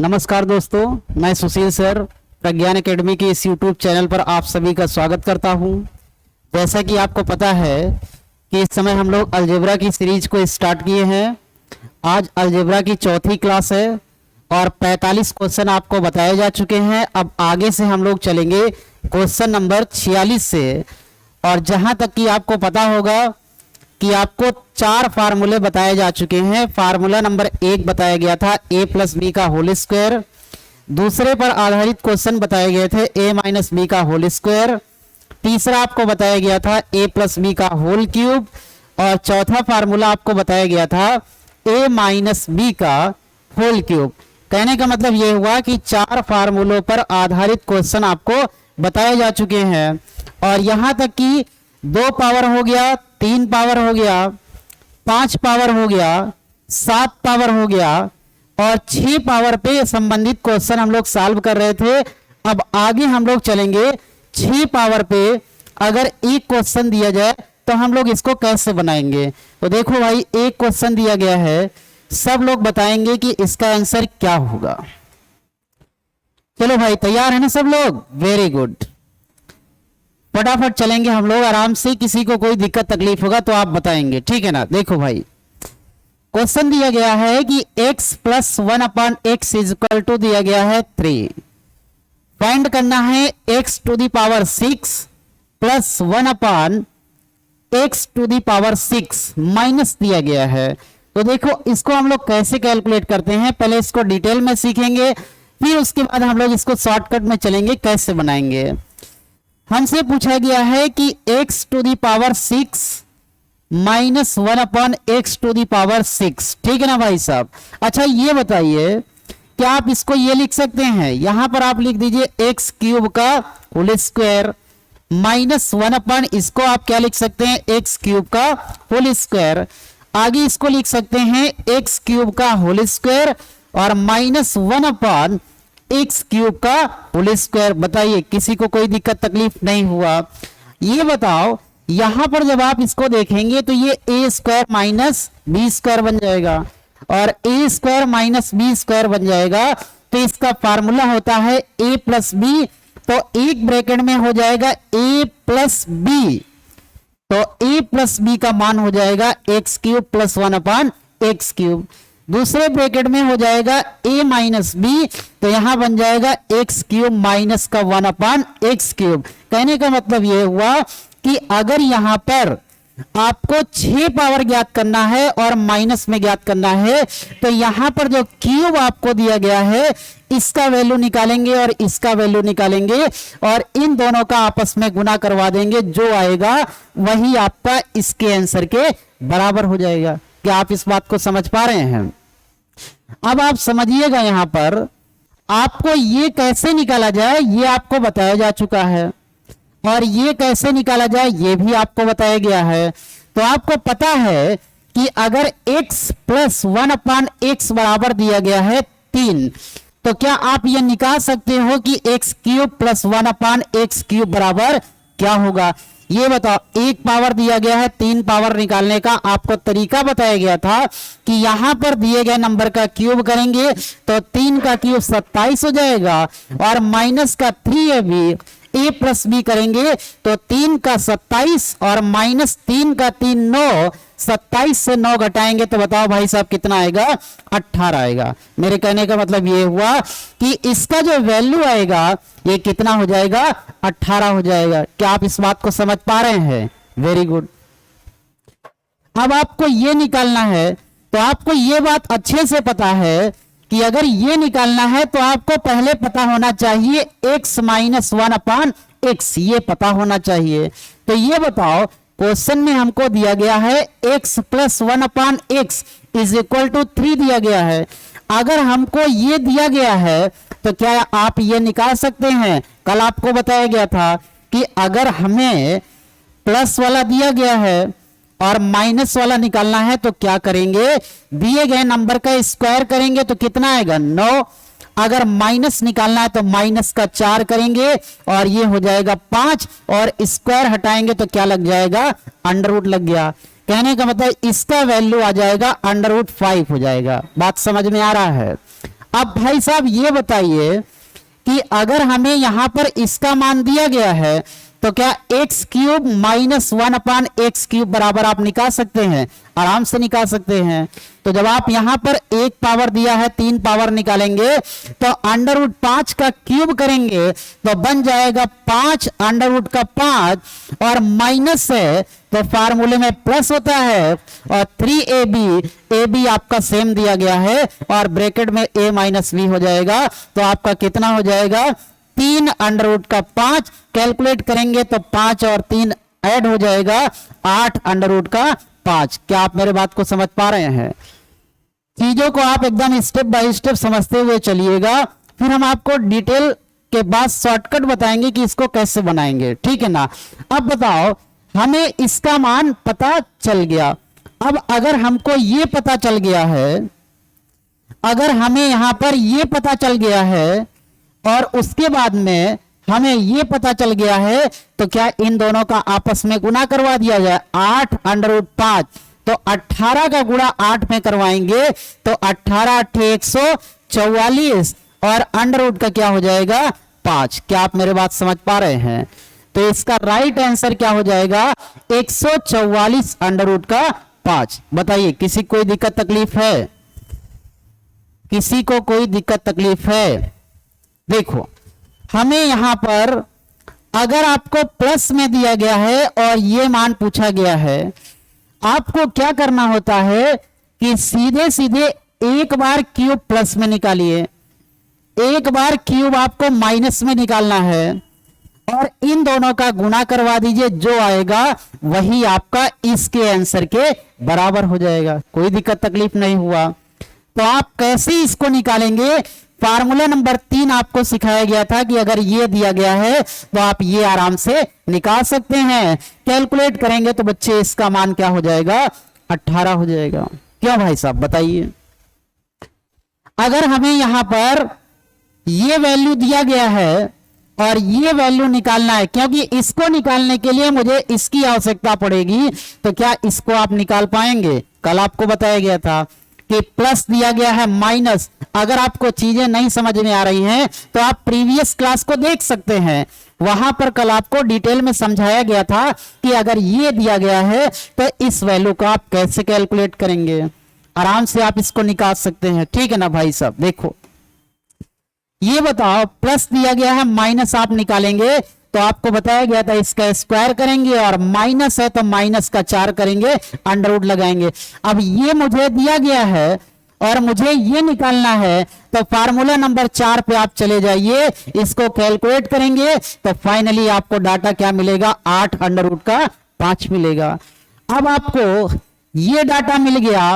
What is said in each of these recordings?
नमस्कार दोस्तों, मैं सुशील सर प्रज्ञान एकेडमी के इस यूट्यूब चैनल पर आप सभी का स्वागत करता हूं। जैसा कि आपको पता है कि इस समय हम लोग अलजेब्रा की सीरीज को स्टार्ट किए हैं। आज अलजेब्रा की चौथी क्लास है और 45 क्वेश्चन आपको बताए जा चुके हैं। अब आगे से हम लोग चलेंगे क्वेश्चन नंबर 46 से, और जहां तक कि आपको पता होगा कि आपको 4 फार्मूले बताए जा चुके हैं। फार्मूला नंबर 1 बताया गया था a प्लस बी का होल स्क्वायर। दूसरे पर आधारित क्वेश्चन बताए गए थे a माइनस बी का होल स्क्वायर। तीसरा आपको बताया गया था a प्लस बी का होल क्यूब। और चौथा फार्मूला आपको बताया गया था a माइनस बी का होल क्यूब। कहने का मतलब यह हुआ कि 4 फार्मूलों पर आधारित क्वेश्चन आपको बताए जा चुके हैं। और यहां तक कि 2 पावर हो गया, 3 पावर हो गया, 5 पावर हो गया, 7 पावर हो गया और 6 पावर पे संबंधित क्वेश्चन हम लोग सॉल्व कर रहे थे। अब आगे हम लोग चलेंगे 6 पावर पे। अगर एक क्वेश्चन दिया जाए तो हम लोग इसको कैसे बनाएंगे। तो देखो भाई, एक क्वेश्चन दिया गया है, सब लोग बताएंगे कि इसका आंसर क्या होगा। चलो भाई, तैयार है ना सब लोग? वेरी गुड, फटाफट चलेंगे हम लोग आराम से। किसी को कोई दिक्कत तकलीफ होगा तो आप बताएंगे, ठीक है ना। देखो भाई, क्वेश्चन दिया गया है कि x plus 1 upon x is equal to दिया गया है 3। फाइंड करना है x to the power 6 plus 1 upon x to the power 6 minus दिया गया है। तो देखो, इसको हम लोग कैसे कैलकुलेट करते हैं, पहले इसको डिटेल में सीखेंगे, फिर उसके बाद हम लोग इसको शॉर्टकट में चलेंगे कैसे बनाएंगे। हमसे पूछा गया है कि x to the power 6 minus 1 upon x to the power 6, ठीक है ना भाई साहब। अच्छा ये बताइए, क्या आप इसको ये लिख सकते हैं, यहां पर आप लिख दीजिए एक्स क्यूब का होल स्क्वायर माइनस 1 अपॉन, इसको आप क्या लिख सकते हैं, एक्स क्यूब का होल स्क्वायर। आगे इसको लिख सकते हैं एक्स क्यूब का होल स्क्वायर और माइनस 1 अपॉन एक्स क्यूब का होल स्क्वायर। बताइए, किसी को कोई दिक्कत तकलीफ नहीं हुआ? ये बताओ, यहां पर जब आप इसको देखेंगे तो ये ए स्क्वायर माइनस बी स्क्वायर बन जाएगा और ए स्क्वायर माइनस बी स्क्वायर बन जाएगा। तो इसका फार्मूला होता है ए प्लस बी। तो एक ब्रैकेट में हो जाएगा ए प्लस बी, तो ए प्लस बी का मान हो जाएगा x cube plus 1 upon x cube. दूसरे ब्रैकेट में हो जाएगा a माइनस बी, तो यहां बन जाएगा एक्स क्यूब माइनस का 1 अपॉन एक्स क्यूब। कहने का मतलब यह हुआ कि अगर यहां पर आपको 6 पावर ज्ञात करना है और माइनस में ज्ञात करना है, तो यहां पर जो क्यूब आपको दिया गया है इसका वैल्यू निकालेंगे और इसका वैल्यू निकालेंगे और इन दोनों का आपस में गुना करवा देंगे। जो आएगा वही आपका इसके आंसर के बराबर हो जाएगा। क्या आप इस बात को समझ पा रहे हैं? अब आप समझिएगा, यहां पर आपको ये कैसे निकाला जाए ये आपको बताया जा चुका है और ये कैसे निकाला जाए ये भी आपको बताया गया है। तो आपको पता है कि अगर x प्लस 1 अपॉन एक्स बराबर दिया गया है 3, तो क्या आप ये निकाल सकते हो कि x cube plus 1 upon x cube बराबर क्या होगा। ये बताओ, एक पावर दिया गया है, 3 पावर निकालने का आपको तरीका बताया गया था कि यहां पर दिए गए नंबर का क्यूब करेंगे तो 3 का क्यूब 27 हो जाएगा और माइनस का 3ab a प्लस बी करेंगे तो 3 का 27 और माइनस 3 का 3 9, 27 से 9 घटाएंगे तो बताओ भाई साहब कितना आएगा, 18 आएगा। मेरे कहने का मतलब ये हुआ कि इसका जो वैल्यू आएगा ये कितना हो जाएगा, 18 हो जाएगा। क्या आप इस बात को समझ पा रहे हैं? Very good. अब आपको ये निकालना है तो आपको ये बात अच्छे से पता है कि अगर ये निकालना है तो आपको पहले पता होना चाहिए x माइनस 1 अपॉन एक्स, ये पता होना चाहिए। तो ये बताओ, क्वेश्चन में हमको दिया गया है x plus 1 upon x is equal to 3 दिया गया है। अगर हमको ये दिया गया है तो क्या आप ये निकाल सकते हैं? कल आपको बताया गया था कि अगर हमें प्लस वाला दिया गया है और माइनस वाला निकालना है तो क्या करेंगे, दिए गए नंबर का स्क्वायर करेंगे तो कितना आएगा, 9। अगर माइनस निकालना है तो माइनस का 4 करेंगे और ये हो जाएगा 5 और स्क्वायर हटाएंगे तो क्या लग जाएगा, अंडर रूट लग गया। कहने का मतलब इसका वैल्यू आ जाएगा अंडर रूट 5 हो जाएगा। बात समझ में आ रहा है? अब भाई साहब ये बताइए कि अगर हमें यहां पर इसका मान दिया गया है तो क्या एक्स क्यूब माइनस 1/x³ बराबर आप निकाल सकते हैं, आराम से निकाल सकते हैं। तो जब आप यहां पर एक पावर दिया है 3 पावर निकालेंगे तो √5 का क्यूब करेंगे तो बन जाएगा 5√5 और माइनस है तो फार्मूले में प्लस होता है और 3ab आपका सेम दिया गया है और ब्रैकेट में a माइनस b हो जाएगा। तो आपका कितना हो जाएगा 3√5 कैलकुलेट करेंगे तो 5 और 3 ऐड हो जाएगा 8√5। क्या आप मेरे बात को समझ पा रहे हैं? चीजों को आप एकदम स्टेप बाय स्टेप समझते हुए चलिएगा, फिर हम आपको डिटेल के बाद शॉर्टकट बताएंगे कि इसको कैसे बनाएंगे, ठीक है ना। अब बताओ, हमें इसका मान पता चल गया। अब अगर हमको ये पता चल गया है, अगर हमें यहां पर ये पता चल गया है और उसके बाद में हमें ये पता चल गया है तो क्या इन दोनों का आपस में गुना करवा दिया जाए 8√5। तो 18 का गुणा 8 में करवाएंगे तो 18 144 और अंडर का क्या हो जाएगा 5। क्या आप मेरे बात समझ पा रहे हैं? तो इसका राइट आंसर क्या हो जाएगा 144 √5। बताइए किसी कोई दिक्कत तकलीफ है? किसी को कोई दिक्कत तकलीफ है? देखो, हमें यहां पर अगर आपको प्लस में दिया गया है और ये मान पूछा गया है, आपको क्या करना होता है कि सीधे सीधे एक बार क्यूब प्लस में निकालिए, एक बार क्यूब आपको माइनस में निकालना है और इन दोनों का गुणा करवा दीजिए, जो आएगा वही आपका इसके आंसर के बराबर हो जाएगा। कोई दिक्कत तकलीफ नहीं हुआ। तो आप कैसे इसको निकालेंगे? फार्मूला नंबर 3 आपको सिखाया गया था कि अगर ये दिया गया है तो आप ये आराम से निकाल सकते हैं। कैलकुलेट करेंगे तो बच्चे इसका मान क्या हो जाएगा 18 हो जाएगा। क्यों भाई साहब बताइए? अगर हमें यहां पर ये वैल्यू दिया गया है और ये वैल्यू निकालना है, क्योंकि इसको निकालने के लिए मुझे इसकी आवश्यकता पड़ेगी, तो क्या इसको आप निकाल पाएंगे? कल आपको बताया गया था कि प्लस दिया गया है माइनस। अगर आपको चीजें नहीं समझ में आ रही हैं तो आप प्रीवियस क्लास को देख सकते हैं, वहां पर कल आपको डिटेल में समझाया गया था कि अगर ये दिया गया है तो इस वैल्यू को आप कैसे कैलकुलेट करेंगे। आराम से आप इसको निकाल सकते हैं, ठीक है ना भाई साहब। देखो, ये बताओ, प्लस दिया गया है माइनस आप निकालेंगे तो आपको बताया गया था इसका स्क्वायर करेंगे और माइनस है तो माइनस का 4 करेंगे, अंडर लगाएंगे। अब ये मुझे दिया गया है और मुझे ये निकालना है तो फार्मूला नंबर 4 पे आप चले जाइए, इसको कैलकुलेट करेंगे तो फाइनली आपको डाटा क्या मिलेगा 8√5 मिलेगा। अब आपको ये डाटा मिल गया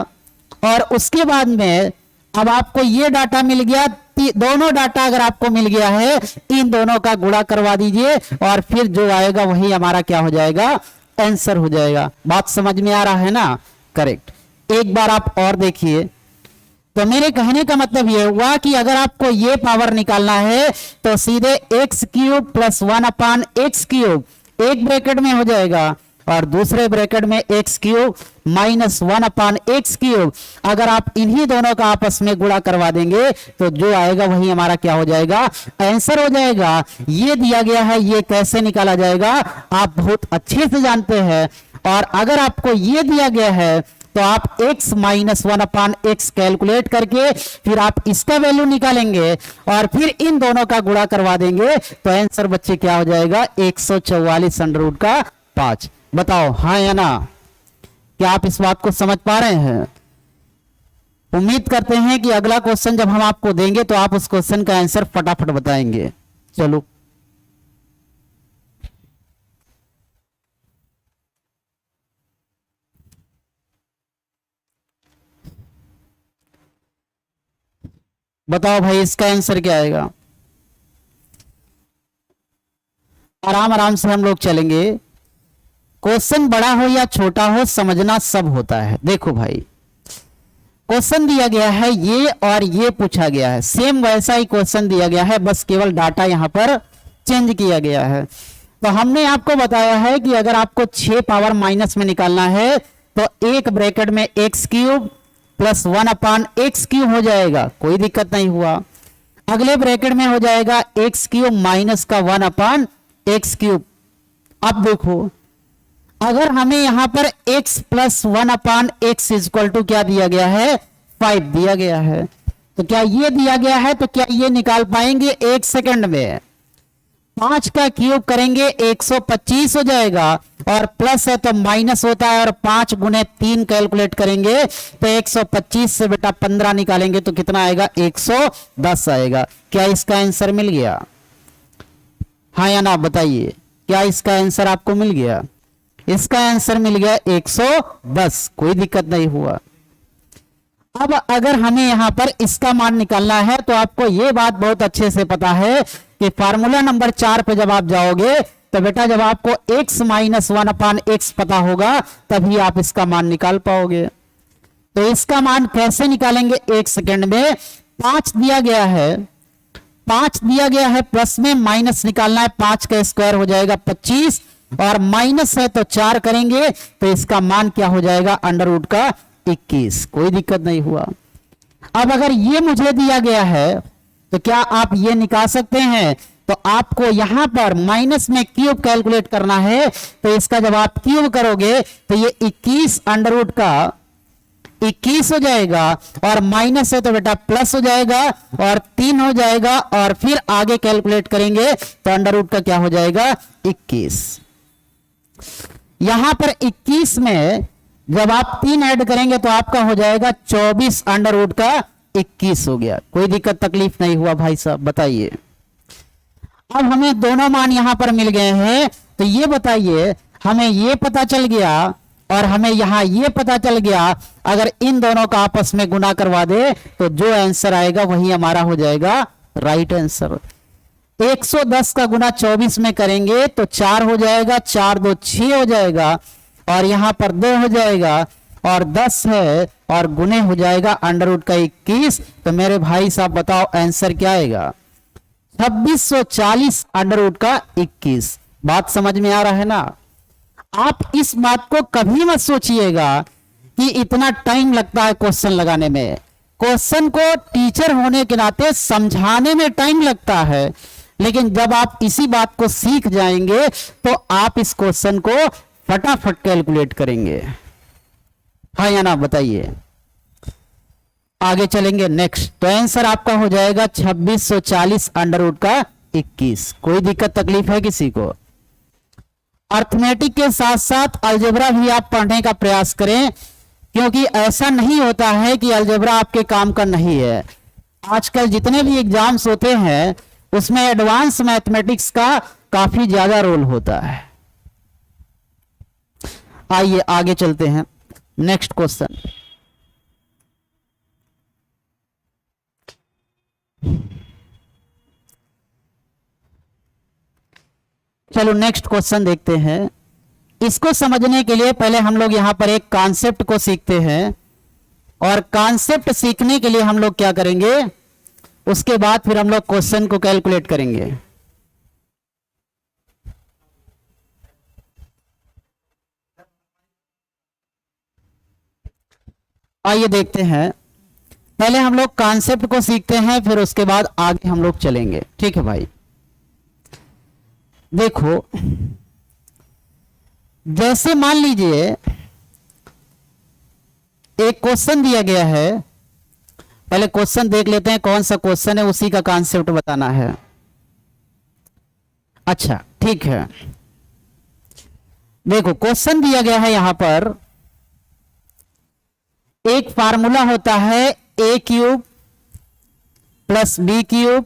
और उसके बाद में अब आपको ये डाटा मिल गया, दोनों डाटा अगर आपको मिल गया है इन दोनों का गुणा करवा दीजिए और फिर जो आएगा वही हमारा क्या हो जाएगा आंसर हो जाएगा। बात समझ में आ रहा है ना? करेक्ट। एक बार आप और देखिए। तो मेरे कहने का मतलब यह हुआ कि अगर आपको ये पावर निकालना है तो सीधे x³ + 1/x³ एक ब्रैकेट में हो जाएगा और दूसरे ब्रैकेट में x³ - 1/x³। अगर आप इन्हीं दोनों का आपस में गुणा करवा देंगे तो जो आएगा वही हमारा क्या हो जाएगा आंसर हो जाएगा। ये दिया गया है, ये कैसे निकाला जाएगा आप बहुत अच्छे से जानते हैं। और अगर आपको ये दिया गया है तो आप x - 1/x कैलकुलेट करके फिर आप इसका वैल्यू निकालेंगे और फिर इन दोनों का गुणा करवा देंगे तो आंसर बच्चे क्या हो जाएगा 144 √5। बताओ हाँ या ना? क्या आप इस बात को समझ पा रहे हैं? उम्मीद करते हैं कि अगला क्वेश्चन जब हम आपको देंगे तो आप उस क्वेश्चन का आंसर फटाफट बताएंगे। चलो, बताओ भाई इसका आंसर क्या आएगा? आराम आराम से हम लोग चलेंगे। क्वेश्चन बड़ा हो या छोटा हो समझना सब होता है। देखो भाई, क्वेश्चन दिया गया है ये और ये पूछा गया है, सेम वैसा ही क्वेश्चन दिया गया है, बस केवल डाटा यहां पर चेंज किया गया है। तो हमने आपको बताया है कि अगर आपको 6 पावर माइनस में निकालना है तो एक ब्रैकेट में x³ प्लस 1/x³ हो जाएगा, कोई दिक्कत नहीं हुआ। अगले ब्रैकेट में हो जाएगा x³ माइनस का 1/x³। अब देखो, अगर हमें यहां पर x plus 1/x equal to क्या दिया गया है, 5 दिया गया है, तो क्या ये दिया गया है, तो क्या ये निकाल पाएंगे 1 सेकंड में? 5 का क्यूब करेंगे 125 हो जाएगा, और प्लस है तो माइनस होता है, और 5 गुने 3 कैलकुलेट करेंगे तो 125 से बेटा 15 निकालेंगे तो कितना आएगा, 110 आएगा। क्या इसका आंसर मिल गया? हाँ या ना बताइए, क्या इसका आंसर आपको मिल गया? इसका आंसर मिल गया 110, कोई दिक्कत नहीं हुआ। अब अगर हमें यहां पर इसका मान निकालना है तो आपको यह बात बहुत अच्छे से पता है कि फार्मूला नंबर 4 पे जब आप जाओगे तो बेटा जब आपको x माइनस 1/x पता होगा तभी आप इसका मान निकाल पाओगे। तो इसका मान कैसे निकालेंगे, 1 सेकंड में। 5 दिया गया है, 5 दिया गया है, प्लस में माइनस निकालना है, 5 का स्क्वायर हो जाएगा 25, और माइनस है तो 4 करेंगे तो इसका मान क्या हो जाएगा, अंडर रूट का 21, कोई दिक्कत नहीं हुआ। अब अगर ये मुझे दिया गया है तो क्या आप ये निकाल सकते हैं? तो आपको यहां पर माइनस में क्यूब कैलकुलेट करना है, तो इसका जब आप क्यूब करोगे तो ये 21 अंडर रूट का 21 हो जाएगा, और माइनस है तो बेटा प्लस हो जाएगा, और 3 हो जाएगा, और फिर आगे कैलकुलेट करेंगे तो अंडर रूट का क्या हो जाएगा, 21। यहां पर 21 में जब आप 3 ऐड करेंगे तो आपका हो जाएगा 24 अंडर रूट का 21 हो गया। कोई दिक्कत तकलीफ नहीं हुआ भाई साहब, बताइए। अब हमें दोनों मान यहां पर मिल गए हैं, तो ये बताइए, हमें ये पता चल गया और हमें यहां ये पता चल गया, अगर इन दोनों का आपस में गुना करवा दे तो जो आंसर आएगा वही हमारा हो जाएगा राइट आंसर। 110 का गुना 24 में करेंगे तो 4 हो जाएगा, 4 2 6 हो जाएगा, और यहां पर 2 हो जाएगा, और 10 है और गुने हो जाएगा अंडर रूट का 21। तो मेरे भाई साहब बताओ आंसर क्या आएगा, 2640 अंडर रूट का 21। बात समझ में आ रहा है ना? आप इस बात को कभी मत सोचिएगा कि इतना टाइम लगता है क्वेश्चन लगाने में। क्वेश्चन को टीचर होने के नाते समझाने में टाइम लगता है, लेकिन जब आप इसी बात को सीख जाएंगे तो आप इस क्वेश्चन को फटाफट कैलकुलेट करेंगे। हाँ या ना बताइए। आगे चलेंगे नेक्स्ट, तो आंसर आपका हो जाएगा 2640 अंडर रूट का 21। कोई दिक्कत तकलीफ है किसी को? अर्थमेटिक के साथ साथ अलजेब्रा भी आप पढ़ने का प्रयास करें, क्योंकि ऐसा नहीं होता है कि अलजेब्रा आपके काम का नहीं है। आजकल जितने भी एग्जाम्स होते हैं उसमें एडवांस मैथमेटिक्स का काफी ज्यादा रोल होता है। आइए आगे चलते हैं, नेक्स्ट क्वेश्चन। चलो नेक्स्ट क्वेश्चन देखते हैं। इसको समझने के लिए पहले हम लोग यहां पर एक कॉन्सेप्ट को सीखते हैं, और कॉन्सेप्ट सीखने के लिए हम लोग क्या करेंगे, उसके बाद फिर हम लोग क्वेश्चन को कैलकुलेट करेंगे। आइए देखते हैं, पहले हम लोग कॉन्सेप्ट को सीखते हैं, फिर उसके बाद आगे हम लोग चलेंगे। ठीक है भाई। देखो, जैसे मान लीजिए एक क्वेश्चन दिया गया है, पहले क्वेश्चन देख लेते हैं कौन सा क्वेश्चन है, उसी का कॉन्सेप्ट बताना है। अच्छा ठीक है, देखो क्वेश्चन दिया गया है यहां पर, एक फार्मूला होता है a³ plus b³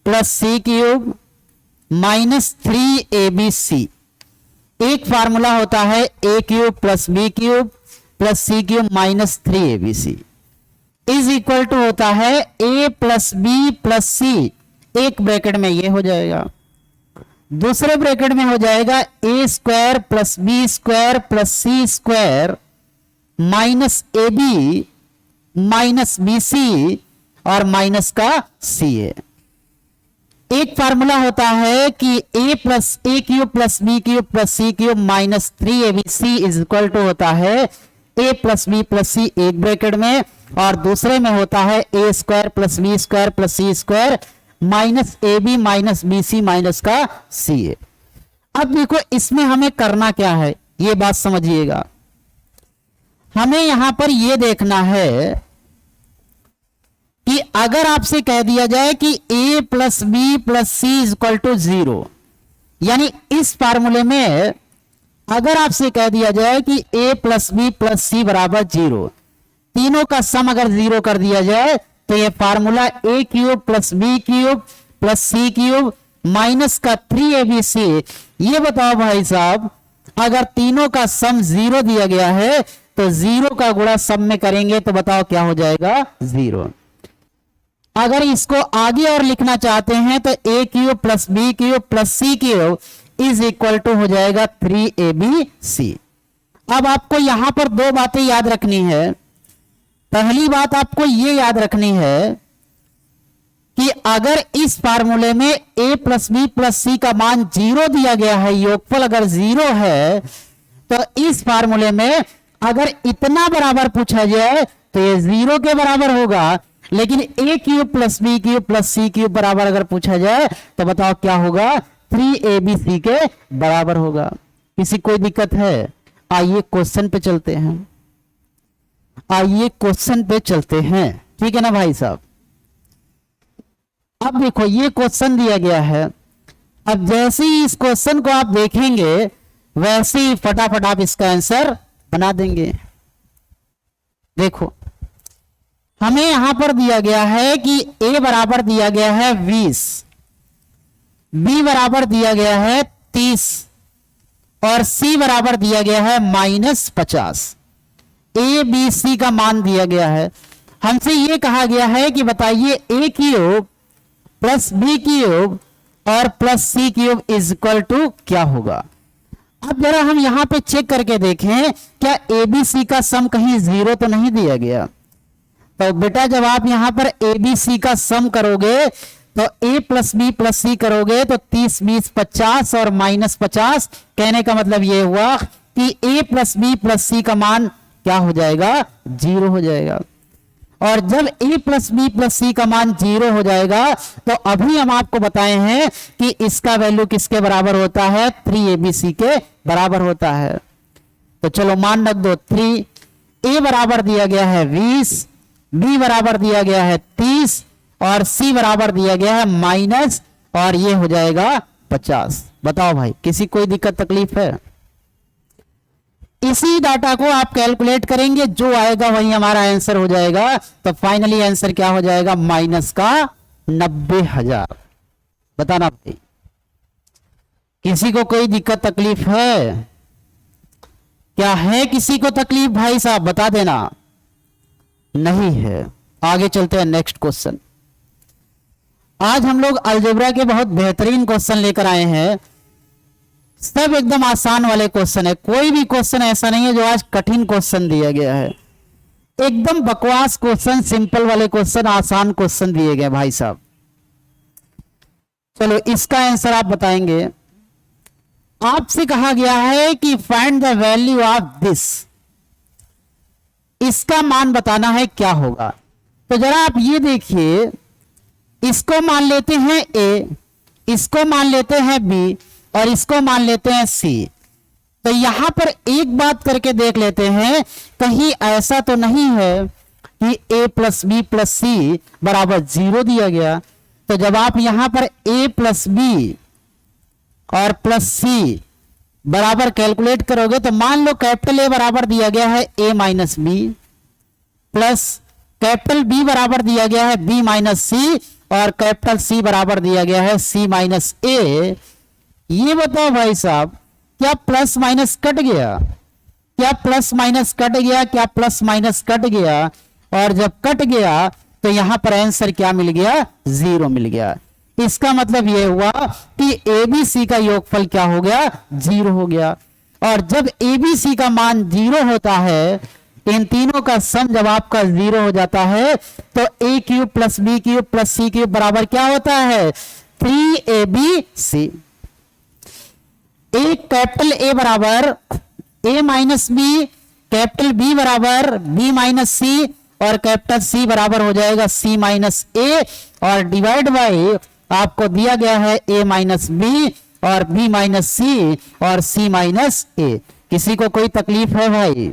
plus c³ minus 3abc। एक फार्मूला होता है a³ plus b³ plus c³ minus 3abc is equal to होता है a plus b plus c। एक ब्रैकेट में ये हो जाएगा, दूसरे ब्रैकेट में हो जाएगा a² plus b² plus c² minus ab minus bc और माइनस का ca। एक फार्मूला होता है कि a³ plus b³ plus c³ minus 3abc is equal to होता है a plus b plus c एक ब्रैकेट में, और दूसरे में होता है a square plus b square plus c square minus a b minus b c minus का सी ए। अब देखो इसमें हमें करना क्या है, ये बात समझिएगा। हमें यहां पर ये देखना है कि अगर आपसे कह दिया जाए कि a plus b plus c is equal to 0, यानी इस फार्मूले में अगर आपसे कह दिया जाए कि a प्लस बी प्लस सी बराबर 0, तीनों का सम अगर 0 कर दिया जाए तो ये formula a cube plus b cube plus c cube minus का 3abc। ये बताओ भाई साहब, अगर तीनों का सम 0 दिया गया है तो 0 का गुणा सम में करेंगे तो बताओ क्या हो जाएगा, 0। अगर इसको आगे और लिखना चाहते हैं तो a cube plus b cube plus c cube is equal to हो जाएगा 3abc। अब आपको यहां पर दो बातें याद रखनी है। पहली बात आपको ये याद रखनी है कि अगर इस फार्मूले में a plus b plus c का मान 0 दिया गया है, योगफल अगर 0 है, तो इस फार्मूले में अगर इतना बराबर पूछा जाए तो ये 0 के बराबर होगा, लेकिन a cube plus b cube plus c cube बराबर अगर पूछा जाए तो बताओ क्या होगा, 3abc के बराबर होगा। किसी कोई दिक्कत है? आइए क्वेश्चन पे चलते हैं, आइए क्वेश्चन पे चलते हैं, ठीक है ना भाई साहब। अब देखो ये क्वेश्चन दिया गया है। अब जैसे ही इस क्वेश्चन को आप देखेंगे वैसे ही फटाफट आप इसका आंसर बना देंगे। देखो हमें यहां पर दिया गया है कि a बराबर दिया गया है 20, b बराबर दिया गया है 30 और c बराबर दिया गया है -50। a b c का मान दिया गया है। हमसे यह कहा गया है कि बताइए a cube plus b cube और plus c cube is equal to क्या होगा। अब जरा हम यहां पे चेक करके देखें क्या ए बी सी का सम कहीं 0 तो नहीं दिया गया। तो बेटा जब आप यहां पर ए बी सी का सम करोगे तो a प्लस बी प्लस सी करोगे तो 30 20 50 और -50। कहने का मतलब ये हुआ कि a plus b plus c का मान क्या हो जाएगा, 0 हो जाएगा। और जब a plus b plus c का मान 0 हो जाएगा तो अभी हम आपको बताए हैं कि इसका वैल्यू किसके बराबर होता है, 3abc के बराबर होता है। तो चलो मान रख दो 3, a बराबर दिया गया है 20, b बराबर दिया गया है 30 और c बराबर दिया गया है माइनस, और ये हो जाएगा 50। बताओ भाई किसी कोई दिक्कत तकलीफ है? इसी डाटा को आप कैलकुलेट करेंगे, जो आएगा वही हमारा आंसर हो जाएगा। तो फाइनली आंसर क्या हो जाएगा, माइनस का 90,000। बताना भाई किसी को कोई दिक्कत तकलीफ है? क्या है किसी को तकलीफ भाई साहब, बता देना। नहीं है। आगे चलते हैं नेक्स्ट क्वेश्चन। आज हम लोग अलजेब्रा के बहुत बेहतरीन क्वेश्चन लेकर आए हैं। सब एकदम आसान वाले क्वेश्चन है, कोई भी क्वेश्चन ऐसा नहीं है जो आज कठिन क्वेश्चन दिया गया है। एकदम बकवास क्वेश्चन, सिंपल वाले क्वेश्चन, आसान क्वेश्चन दिए गए भाई साहब। चलो इसका आंसर आप बताएंगे। आपसे कहा गया है कि find the value of this, इसका मान बताना है क्या होगा। तो जरा आप ये देखिए, इसको मान लेते हैं a, इसको मान लेते हैं b और इसको मान लेते हैं c। तो यहां पर एक बात करके देख लेते हैं, कहीं ऐसा तो नहीं है कि a प्लस बी प्लस सी बराबर 0 दिया गया। तो जब आप यहां पर a प्लस बी और प्लस सी बराबर कैलकुलेट करोगे तो मान लो कैपिटल A बराबर दिया गया है a minus b plus capital B बराबर दिया गया है b माइनस सी और कैपिटल C बराबर दिया गया है c माइनस a। ये बताओ भाई साहब, क्या प्लस माइनस कट गया? क्या प्लस माइनस कट गया? क्या प्लस माइनस कट गया? और जब कट गया तो यहां पर आंसर क्या मिल गया, 0 मिल गया। इसका मतलब यह हुआ कि ABC का योगफल क्या हो गया, 0 हो गया। और जब ABC का मान 0 होता है, इन तीनों का सम जब आपका 0 हो जाता है तो a cube plus b cube plus c cube बराबर क्या होता है, 3abc। एक कैपिटल A बराबर a minus b capital b बराबर बी माइनस सी और कैपिटल सी बराबर हो जाएगा सी माइनस ए और डिवाइड बाई आपको दिया गया है ए माइनस बी और बी माइनस सी और सी माइनस ए। किसी को कोई तकलीफ है भाई?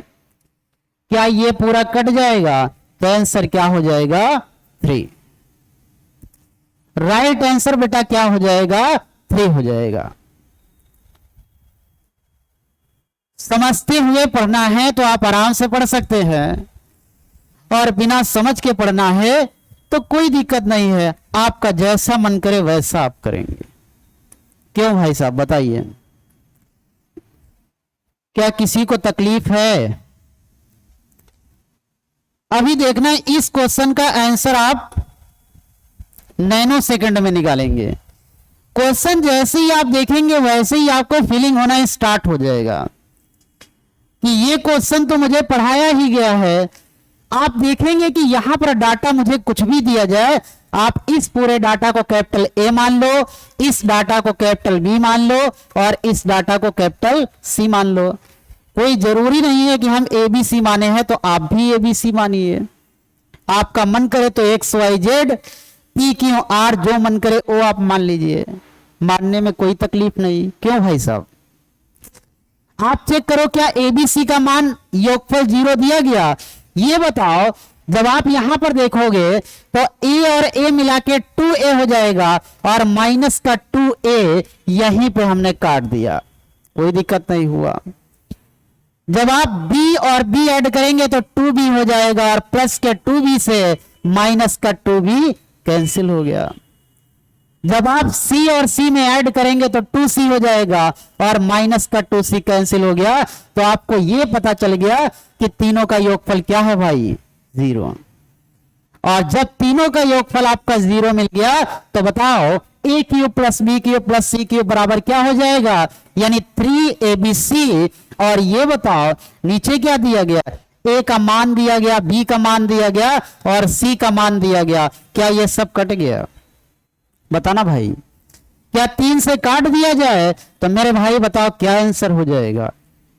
क्या ये पूरा कट जाएगा? तो आंसर क्या हो जाएगा? 3। राइट आंसर बेटा क्या हो जाएगा? 3 हो जाएगा। समझते हुए पढ़ना है तो आप आराम से पढ़ सकते हैं और बिना समझ के पढ़ना है तो कोई दिक्कत नहीं है, आपका जैसा मन करे वैसा आप करेंगे। क्यों भाई साहब बताइए, क्या किसी को तकलीफ है? अभी देखना इस क्वेश्चन का आंसर आप नैनो सेकंड में निकालेंगे। क्वेश्चन जैसे ही आप देखेंगे वैसे ही आपको फीलिंग होना स्टार्ट हो जाएगा कि ये क्वेश्चन तो मुझे पढ़ाया ही गया है। आप देखेंगे कि यहां पर डाटा मुझे कुछ भी दिया जाए, आप इस पूरे डाटा को कैपिटल ए मान लो, इस डाटा को कैपिटल बी मान लो और इस डाटा को कैपिटल सी मान लो। कोई जरूरी नहीं है कि हम ए बी सी माने हैं तो आप भी ए बी सी मानिए। आपका मन करे तो x y z p q r जो मन करे वो आप मान लीजिए, मानने में कोई तकलीफ नहीं। क्यों भाई साहब? आप चेक करो क्या एबीसी का मान योगफल 0 दिया गया? ये बताओ, जब आप यहां पर देखोगे तो ए और ए मिला के 2a हो जाएगा और माइनस का 2a यहीं पे हमने काट दिया, कोई दिक्कत नहीं हुआ। जब आप b और b ऐड करेंगे तो 2b हो जाएगा और प्लस के 2b से माइनस का 2b कैंसिल हो गया। जब आप c और c में ऐड करेंगे तो 2c हो जाएगा और माइनस का 2c कैंसिल हो गया। तो आपको यह पता चल गया कि तीनों का योगफल क्या है भाई? 0। और जब तीनों का योगफल आपका 0 मिल गया तो बताओ a cube plus b cube plus c cube बराबर क्या हो जाएगा? यानी 3abc। और ये बताओ नीचे क्या दिया गया? ए का मान दिया गया, बी का मान दिया गया और सी का मान दिया गया। क्या ये सब कट गया? बताना भाई। क्या 3 से काट दिया जाए तो मेरे भाई बताओ क्या आंसर हो जाएगा?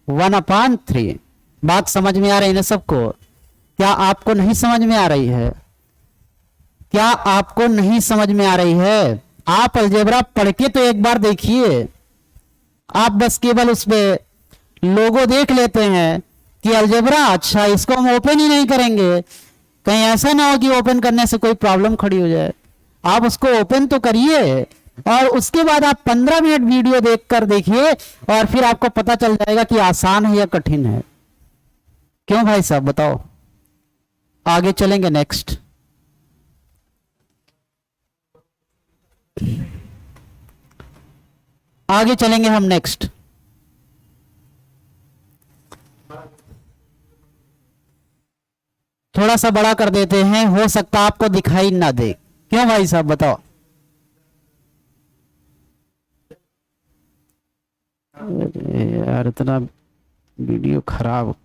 1/3। बात समझ में आ रही है ना सबको? क्या आपको नहीं समझ में आ रही है? क्या आपको नहीं समझ में आ रही है? आप अलजेब्रा पढ़ के तो एक बार देखिए। आप बस केवल उसमें लोगो देख लेते हैं कि अलजेब्रा, अच्छा इसको हम ओपन ही नहीं करेंगे। कहीं ऐसा ना हो कि ओपन करने से कोई प्रॉब्लम खड़ी हो जाए। आप उसको ओपन तो करिए और उसके बाद आप 15 मिनट वीडियो देखकर देखिए और फिर आपको पता चल जाएगा कि आसान है या कठिन है। क्यों भाई साहब बताओ? आगे चलेंगे नेक्स्ट। आगे चलेंगे हम नेक्स्ट। थोड़ा सा बड़ा कर देते हैं, हो सकता आपको दिखाई ना दे। क्यों भाई साहब बताओ? अरे यार इतना वीडियो खराब।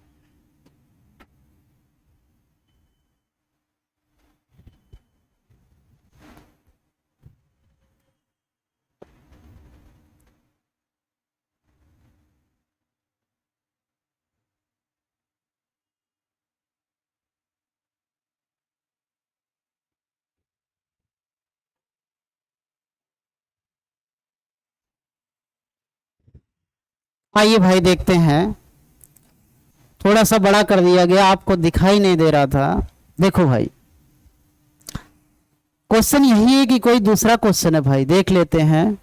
आइए भाई देखते हैं। थोड़ा सा बड़ा कर दिया गया, आपको दिखाई नहीं दे रहा था। देखो भाई क्वेश्चन यही है कि कोई दूसरा क्वेश्चन है भाई, देख लेते हैं।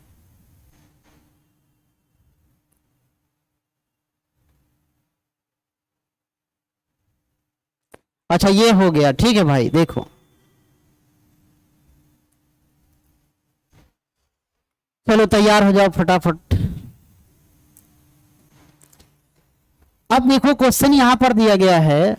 अच्छा ये हो गया, ठीक है भाई। देखो चलो तैयार हो जाओ फटाफट। अब देखो क्वेश्चन यहां पर दिया गया है,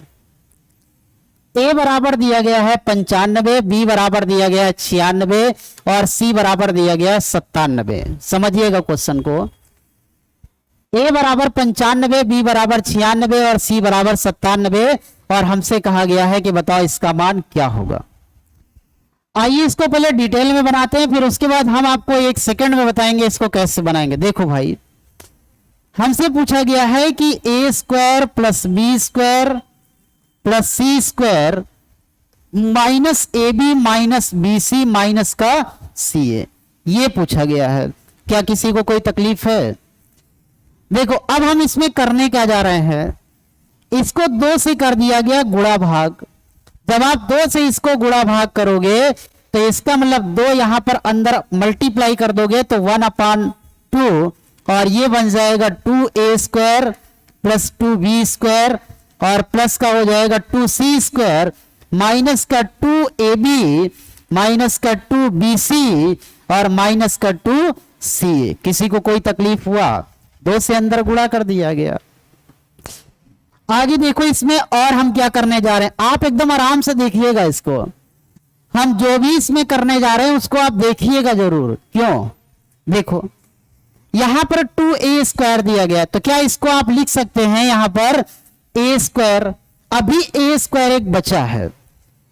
ए बराबर दिया गया है 95, बी बराबर दिया गया है 96 और सी बराबर दिया गया है 97। समझिएगा क्वेश्चन को। ए बराबर 95, बी बराबर 96 और सी बराबर 97 और हमसे कहा गया है कि बताओ इसका मान क्या होगा। आइए इसको पहले डिटेल में बनाते हैं, फिर उसके बाद हम आपको 1 सेकंड में बताएंगे इसको कैसे बनाएंगे। देखो भाई हमसे पूछा गया है कि a square plus b square plus c square minus a b minus b c minus का सी ए, ये पूछा गया है। क्या किसी को कोई तकलीफ है? देखो अब हम इसमें करने क्या जा रहे हैं, इसको 2 से कर दिया गया गुणा भाग। जब आप 2 से इसको गुणा भाग करोगे तो इसका मतलब 2 यहां पर अंदर मल्टीप्लाई कर दोगे तो 1/2 और ये बन जाएगा 2a square plus 2b square और प्लस का हो जाएगा 2c स्क्वायर माइनस का 2ab माइनस का 2bc और माइनस का 2ca। किसी को कोई तकलीफ हुआ? 2 से अंदर गुणा कर दिया गया। आगे देखो इसमें और हम क्या करने जा रहे हैं, आप एकदम आराम से देखिएगा इसको। हम जो भी इसमें करने जा रहे हैं उसको आप देखिएगा जरूर। क्यों? देखो यहां पर 2a स्क्वायर दिया गया, तो क्या इसको आप लिख सकते हैं यहां पर a स्क्वायर, अभी a स्क्वायर एक बचा है।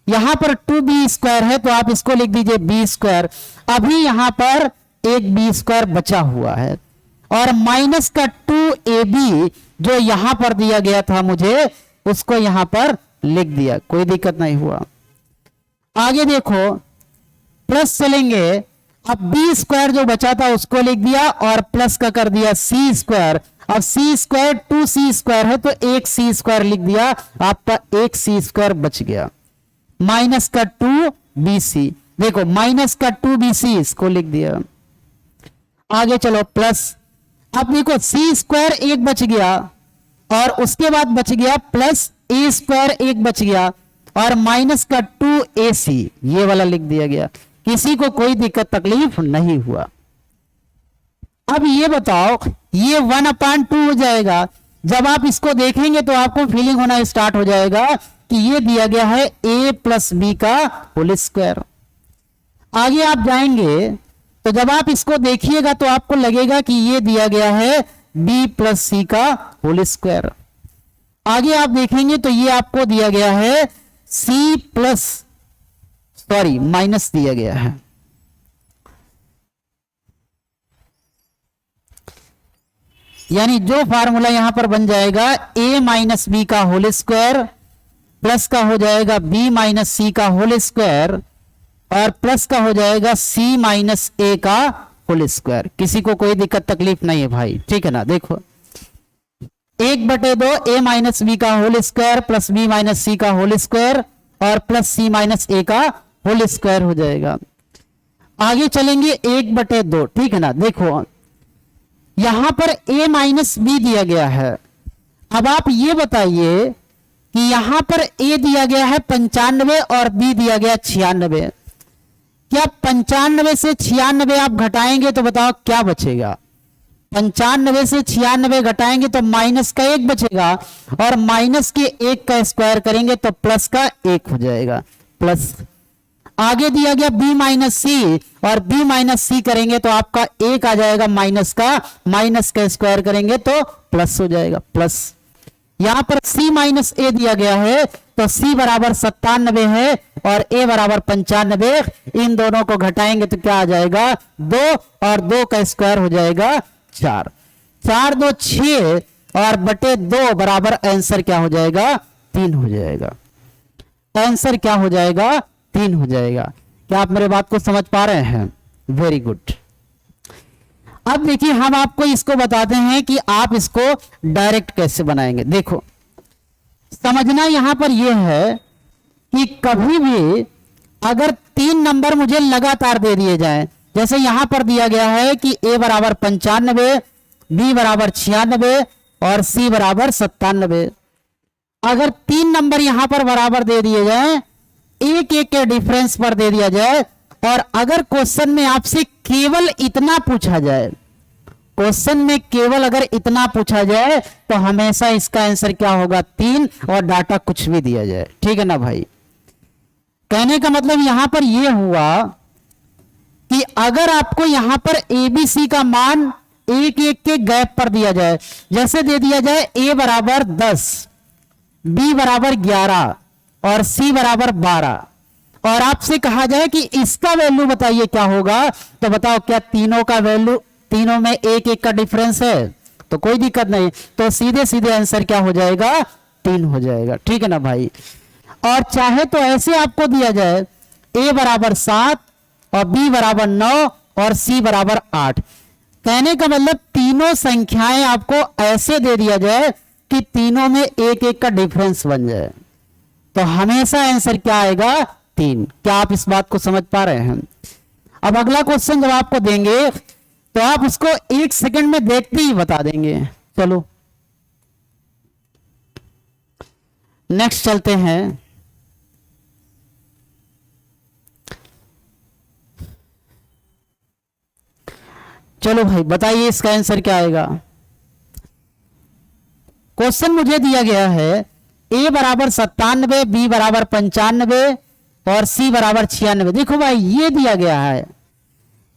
यहां पर 2b स्क्वायर है तो आप इसको लिख दीजिए b स्क्वायर, अभी यहां पर एक b स्क्वायर बचा हुआ है और माइनस का 2ab जो यहां पर दिया गया था मुझे उसको यहां पर लिख दिया, कोई दिक्कत नहीं हुआ। आगे देखो प्लस चलेंगे, अब बी स्क्वायर जो बचा था उसको लिख दिया और प्लस का कर दिया सी स्क्वायर। अब सी स्क्वायर 2c स्क्वायर है तो एक सी स्क्वायर लिख दिया, आपका एक सी स्क्वायर बच गया माइनस का 2bc। देखो माइनस का 2bc इसको लिख दिया। आगे चलो प्लस, अब देखो सी स्क्वायर एक बच गया और उसके बाद बच गया प्लस ए स्क्वायर एक बच गया और माइनस का 2ac ये वाला लिख दिया गया। किसी को कोई दिक्कत तकलीफ नहीं हुआ। अब ये बताओ ये 1/2 हो जाएगा। जब आप इसको देखेंगे तो आपको फीलिंग होना स्टार्ट हो जाएगा कि ये दिया गया है a प्लस बी का होल स्क्वायर। आगे आप जाएंगे तो जब आप इसको देखिएगा तो आपको लगेगा कि ये दिया गया है b प्लस सी का होल स्क्वायर। आगे आप देखेंगे तो ये आपको दिया गया है c प्लस सॉरी माइनस दिया गया है। यानी जो फार्मूला यहां पर बन जाएगा a माइनस बी का होल स्क्वायर प्लस का हो जाएगा b माइनस सी का होल स्क्वायर और प्लस का हो जाएगा c माइनस a का होल स्क्वायर। किसी को कोई दिक्कत तकलीफ नहीं है भाई, ठीक है ना? देखो 1/2 a माइनस बी का whole square plus b minus c का होल स्क्वायर और प्लस c माइनस a का होल स्क्वायर हो जाएगा। आगे चलेंगे 1/2, ठीक है ना? देखो यहां पर a माइनस बी दिया गया है। अब आप ये बताइए कि यहां पर a दिया गया है 95 और b दिया गया 96। क्या 95 से 96 आप घटाएंगे तो बताओ क्या बचेगा? 95 से 96 घटाएंगे तो माइनस का 1 बचेगा और माइनस के 1 का स्क्वायर करेंगे तो प्लस का 1 हो जाएगा प्लस। आगे दिया गया b माइनस सी और b माइनस सी करेंगे तो आपका 1 आ जाएगा माइनस का स्क्वायर करेंगे तो प्लस हो जाएगा प्लस। यहां पर c माइनस a दिया गया है तो c बराबर 97 है और a बराबर 95। इन दोनों को घटाएंगे तो क्या आ जाएगा 2 और 2 का स्क्वायर हो जाएगा 4। 4 2 6 और बटे 2 बराबर आंसर क्या हो जाएगा 3 हो जाएगा। आंसर क्या हो जाएगा 3 हो जाएगा। क्या आप मेरे बात को समझ पा रहे हैं? Very good. अब देखिए हम आपको इसको बताते हैं कि आप इसको डायरेक्ट कैसे बनाएंगे। देखो समझना यहां पर यह है कि कभी भी अगर 3 नंबर मुझे लगातार दे दिए जाएं, जैसे यहां पर दिया गया है कि a बराबर 95, b बराबर 96 और c बराबर 97। अगर 3 नंबर यहां पर बराबर दे दिए जाएं, एक एक के डिफरेंस पर दे दिया जाए और अगर क्वेश्चन में आपसे केवल इतना पूछा जाए, क्वेश्चन में केवल अगर इतना पूछा जाए तो हमेशा इसका आंसर क्या होगा 3 और डाटा कुछ भी दिया जाए, ठीक है ना भाई? कहने का मतलब यहां पर यह हुआ कि अगर आपको यहां पर एबीसी का मान एक एक के गैप पर दिया जाए, जैसे दे दिया जाए a बराबर 10, b बराबर 11 और c बराबर 12 और आपसे कहा जाए कि इसका वैल्यू बताइए क्या होगा, तो बताओ क्या तीनों का वैल्यू, तीनों में एक एक का डिफरेंस है? तो कोई दिक्कत नहीं, तो सीधे सीधे आंसर क्या हो जाएगा, 3 हो जाएगा। ठीक है ना भाई। और चाहे तो ऐसे आपको दिया जाए a बराबर 7 और b बराबर 9 और c बराबर 8। कहने का मतलब तीनों संख्याएं आपको ऐसे दे दिया जाए कि तीनों में एक एक का डिफरेंस बन जाए, तो हमेशा आंसर क्या आएगा, 3। क्या आप इस बात को समझ पा रहे हैं? अब अगला क्वेश्चन जब आपको देंगे तो आप उसको 1 सेकंड में देखते ही बता देंगे। चलो नेक्स्ट चलते हैं। चलो भाई बताइए इसका आंसर क्या आएगा। क्वेश्चन मुझे दिया गया है a बराबर 97, b बराबर 95 और c बराबर 96। देखो भाई ये दिया गया है,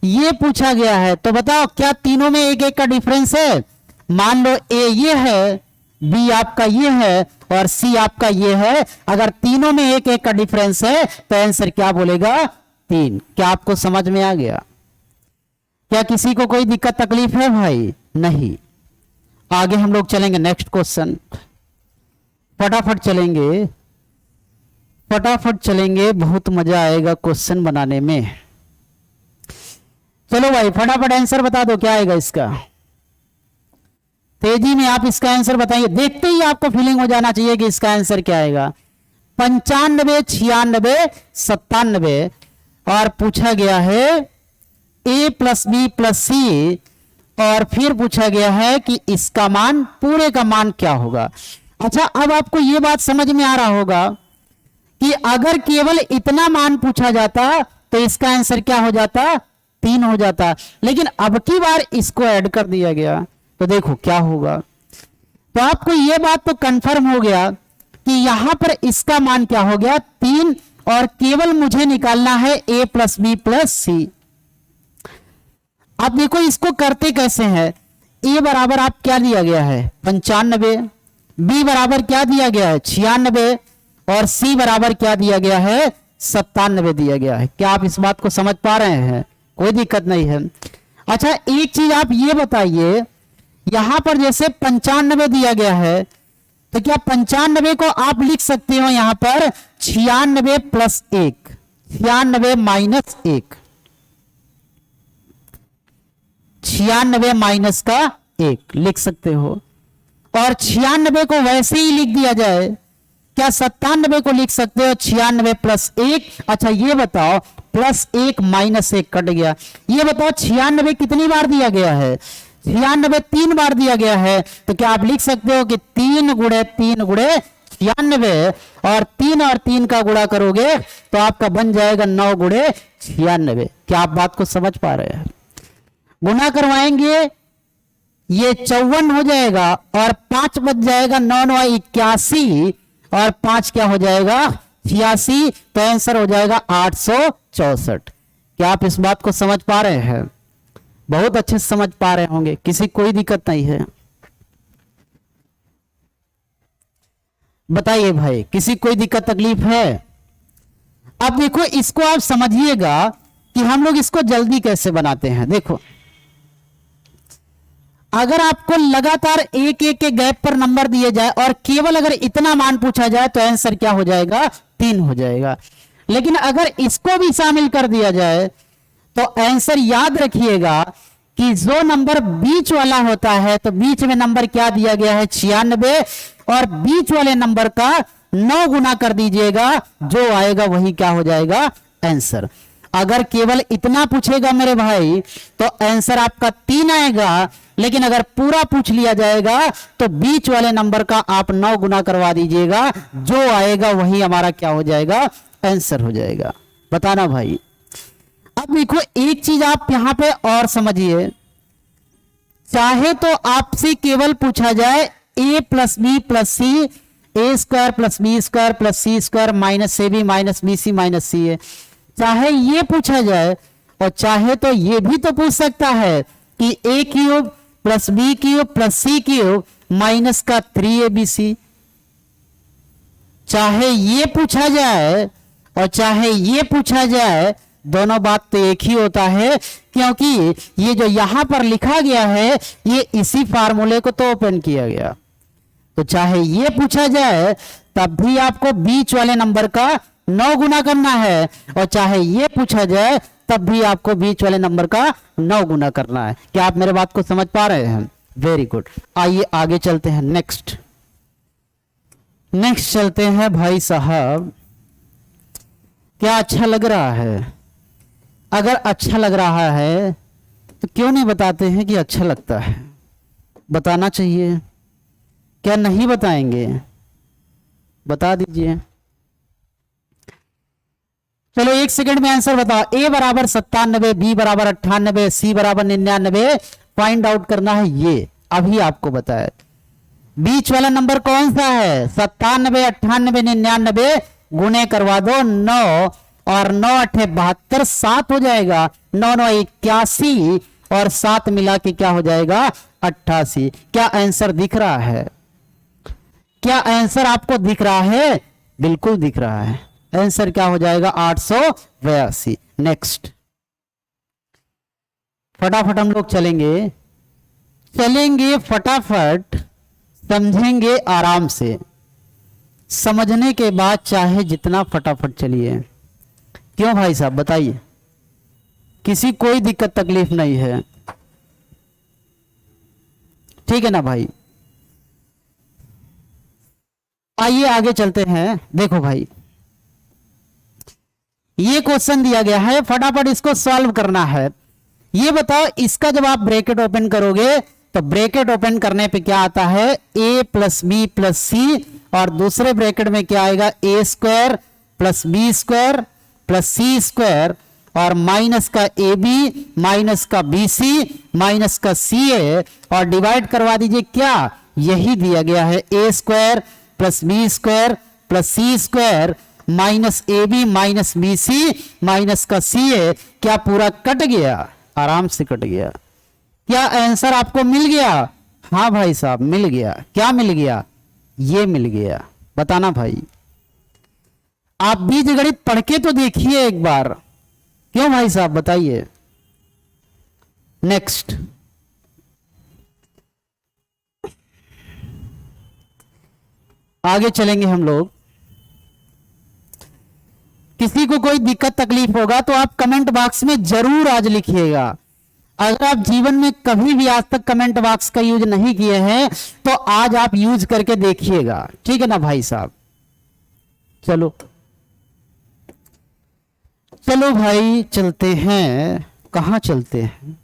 ये पूछा गया है, तो बताओ क्या तीनों में एक एक का डिफरेंस है? मान लो a ये है, b आपका ये है और c आपका ये है। अगर तीनों में एक एक का डिफरेंस है तो आंसर क्या बोलेगा, 3। क्या आपको समझ में आ गया? क्या किसी को कोई दिक्कत तकलीफ है भाई? नहीं। आगे हम लोग चलेंगे नेक्स्ट क्वेश्चन। फटाफट चलेंगे, फटाफट चलेंगे, बहुत मजा आएगा क्वेश्चन बनाने में। चलो भाई फटाफट आंसर बता दो क्या आएगा इसका। तेजी में आप इसका आंसर बताइए, देखते ही आपको फीलिंग हो जाना चाहिए कि इसका आंसर क्या आएगा। 95, 96, 97 और पूछा गया है a plus b plus c, और फिर पूछा गया है कि इसका मान, पूरे का मान क्या होगा। अच्छा अब आपको यह बात समझ में आ रहा होगा कि अगर केवल इतना मान पूछा जाता तो इसका आंसर क्या हो जाता, 3 हो जाता, लेकिन अब की बार इसको ऐड कर दिया गया तो देखो क्या होगा। तो आपको यह बात तो कंफर्म हो गया कि यहां पर इसका मान क्या हो गया, 3, और केवल मुझे निकालना है a प्लस बी प्लस सी। अब देखो इसको करते कैसे हैं। a बराबर आप क्या दिया गया है, 95, b बराबर क्या दिया गया है, 96 और c बराबर क्या दिया गया है, 97 दिया गया है। क्या आप इस बात को समझ पा रहे हैं? कोई दिक्कत नहीं है। अच्छा एक चीज आप ये बताइए, यहां पर जैसे 95 दिया गया है तो क्या 95 को आप लिख सकते हो यहां पर 96 प्लस 1, 96 माइनस 1, 96 माइनस का 1 लिख सकते हो। और 96 को वैसे ही लिख दिया जाए, क्या 97 को लिख सकते हो 96 प्लस 1। अच्छा ये बताओ प्लस 1 माइनस 1 कट गया, ये बताओ 96 कितनी बार दिया गया है, 96 3 बार दिया गया है, तो क्या आप लिख सकते हो कि 3 गुणे 3 गुणे 96, और 3 और 3 का गुणा करोगे तो आपका बन जाएगा 9 गुणे 96। क्या आप बात को समझ पा रहे हैं? गुना करवाएंगे ये 54 हो जाएगा और 5 बच जाएगा, 9 9 81 और 5 क्या हो जाएगा 86, तो आंसर हो जाएगा 864। क्या आप इस बात को समझ पा रहे हैं? बहुत अच्छे से समझ पा रहे होंगे, किसी कोई दिक्कत नहीं है। बताइए भाई किसी कोई दिक्कत तकलीफ है? अब देखो इसको आप समझिएगा कि हम लोग इसको जल्दी कैसे बनाते हैं। देखो अगर आपको लगातार एक एक के गैप पर नंबर दिए जाए और केवल अगर इतना मान पूछा जाए तो आंसर क्या हो जाएगा, 3 हो जाएगा। लेकिन अगर इसको भी शामिल कर दिया जाए तो आंसर याद रखिएगा कि जो नंबर बीच वाला होता है तो बीच में नंबर क्या दिया गया है 96, और बीच वाले नंबर का 9 गुना कर दीजिएगा, जो आएगा वही क्या हो जाएगा आंसर। अगर केवल इतना पूछेगा मेरे भाई तो आंसर आपका 3 आएगा, लेकिन अगर पूरा पूछ लिया जाएगा तो बीच वाले नंबर का आप 9 गुना करवा दीजिएगा, जो आएगा वही हमारा क्या हो जाएगा आंसर हो जाएगा। बताना भाई। अब देखो एक चीज आप यहां पे और समझिए, चाहे तो आपसे केवल पूछा जाए a plus b plus c, a square plus b square plus c square minus a b minus b c minus c a, चाहे ये पूछा जाए और चाहे तो ये भी तो पूछ सकता है कि a cube plus b cube plus c cube minus का 3abc। चाहे ये पूछा जाए और चाहे ये पूछा जाए दोनों बात तो एक ही होता है, क्योंकि ये जो यहां पर लिखा गया है ये इसी फार्मूले को तो ओपन किया गया। तो चाहे ये पूछा जाए तब भी आपको बीच वाले नंबर का 9 गुना करना है, और चाहे ये पूछा जाए तब भी आपको बीच वाले नंबर का 9 गुना करना है। क्या आप मेरे बात को समझ पा रहे हैं? Very good. आइए आगे चलते हैं। नेक्स्ट चलते हैं भाई साहब। क्या अच्छा लग रहा है? अगर अच्छा लग रहा है तो क्यों नहीं बताते हैं कि अच्छा लगता है? बताना चाहिए। क्या नहीं बताएंगे? बता दीजिए। चलो 1 सेकंड में आंसर बताओ। ए बराबर 97, बी बराबर 98, सी बराबर 99 फाइंड आउट करना है। ये अभी आपको बताया। बीच वाला नंबर कौन सा है? 97, 98, 99 गुने करवा दो 9 और 9 8 72, 7 हो जाएगा। 9 9 81 और 7 मिला के क्या हो जाएगा? 88। क्या आंसर दिख रहा है? क्या आंसर आपको दिख रहा है? बिल्कुल दिख रहा है। आंसर क्या हो जाएगा? 882। नेक्स्ट फटाफट हम लोग चलेंगे फटाफट, समझेंगे आराम से। समझने के बाद चाहे जितना फटाफट चलिए। क्यों भाई साहब बताइए? किसी कोई दिक्कत तकलीफ नहीं है, ठीक है ना भाई? आइए आगे चलते हैं। देखो भाई, ये क्वेश्चन दिया गया है, फटाफट इसको सॉल्व करना है। ये बताओ, इसका जब आप ब्रैकेट ओपन करोगे तो ब्रैकेट ओपन करने पे क्या आता है? a plus b plus c, और दूसरे ब्रैकेट में क्या आएगा? a square plus b square plus c square, और माइनस का ए बी माइनस का बी सी माइनस का सी ए, और डिवाइड करवा दीजिए। क्या यही दिया गया है? a square plus b square plus c square minus a b minus b c minus का सी ए। क्या पूरा कट गया? आराम से कट गया। क्या आंसर आपको मिल गया? हाँ भाई साहब मिल गया। क्या मिल गया? ये मिल गया। बताना भाई। आप बीजगणित पढ़ के तो देखिए एक बार। क्यों भाई साहब बताइए। नेक्स्ट आगे चलेंगे हम लोग। किसी को कोई दिक्कत तकलीफ होगा तो आप कमेंट बॉक्स में जरूर आज लिखिएगा। अगर आप जीवन में कभी भी आज तक कमेंट बॉक्स का यूज नहीं किए हैं तो आज आप यूज करके देखिएगा, ठीक है ना भाई साहब? चलो भाई चलते हैं। कहां चलते हैं?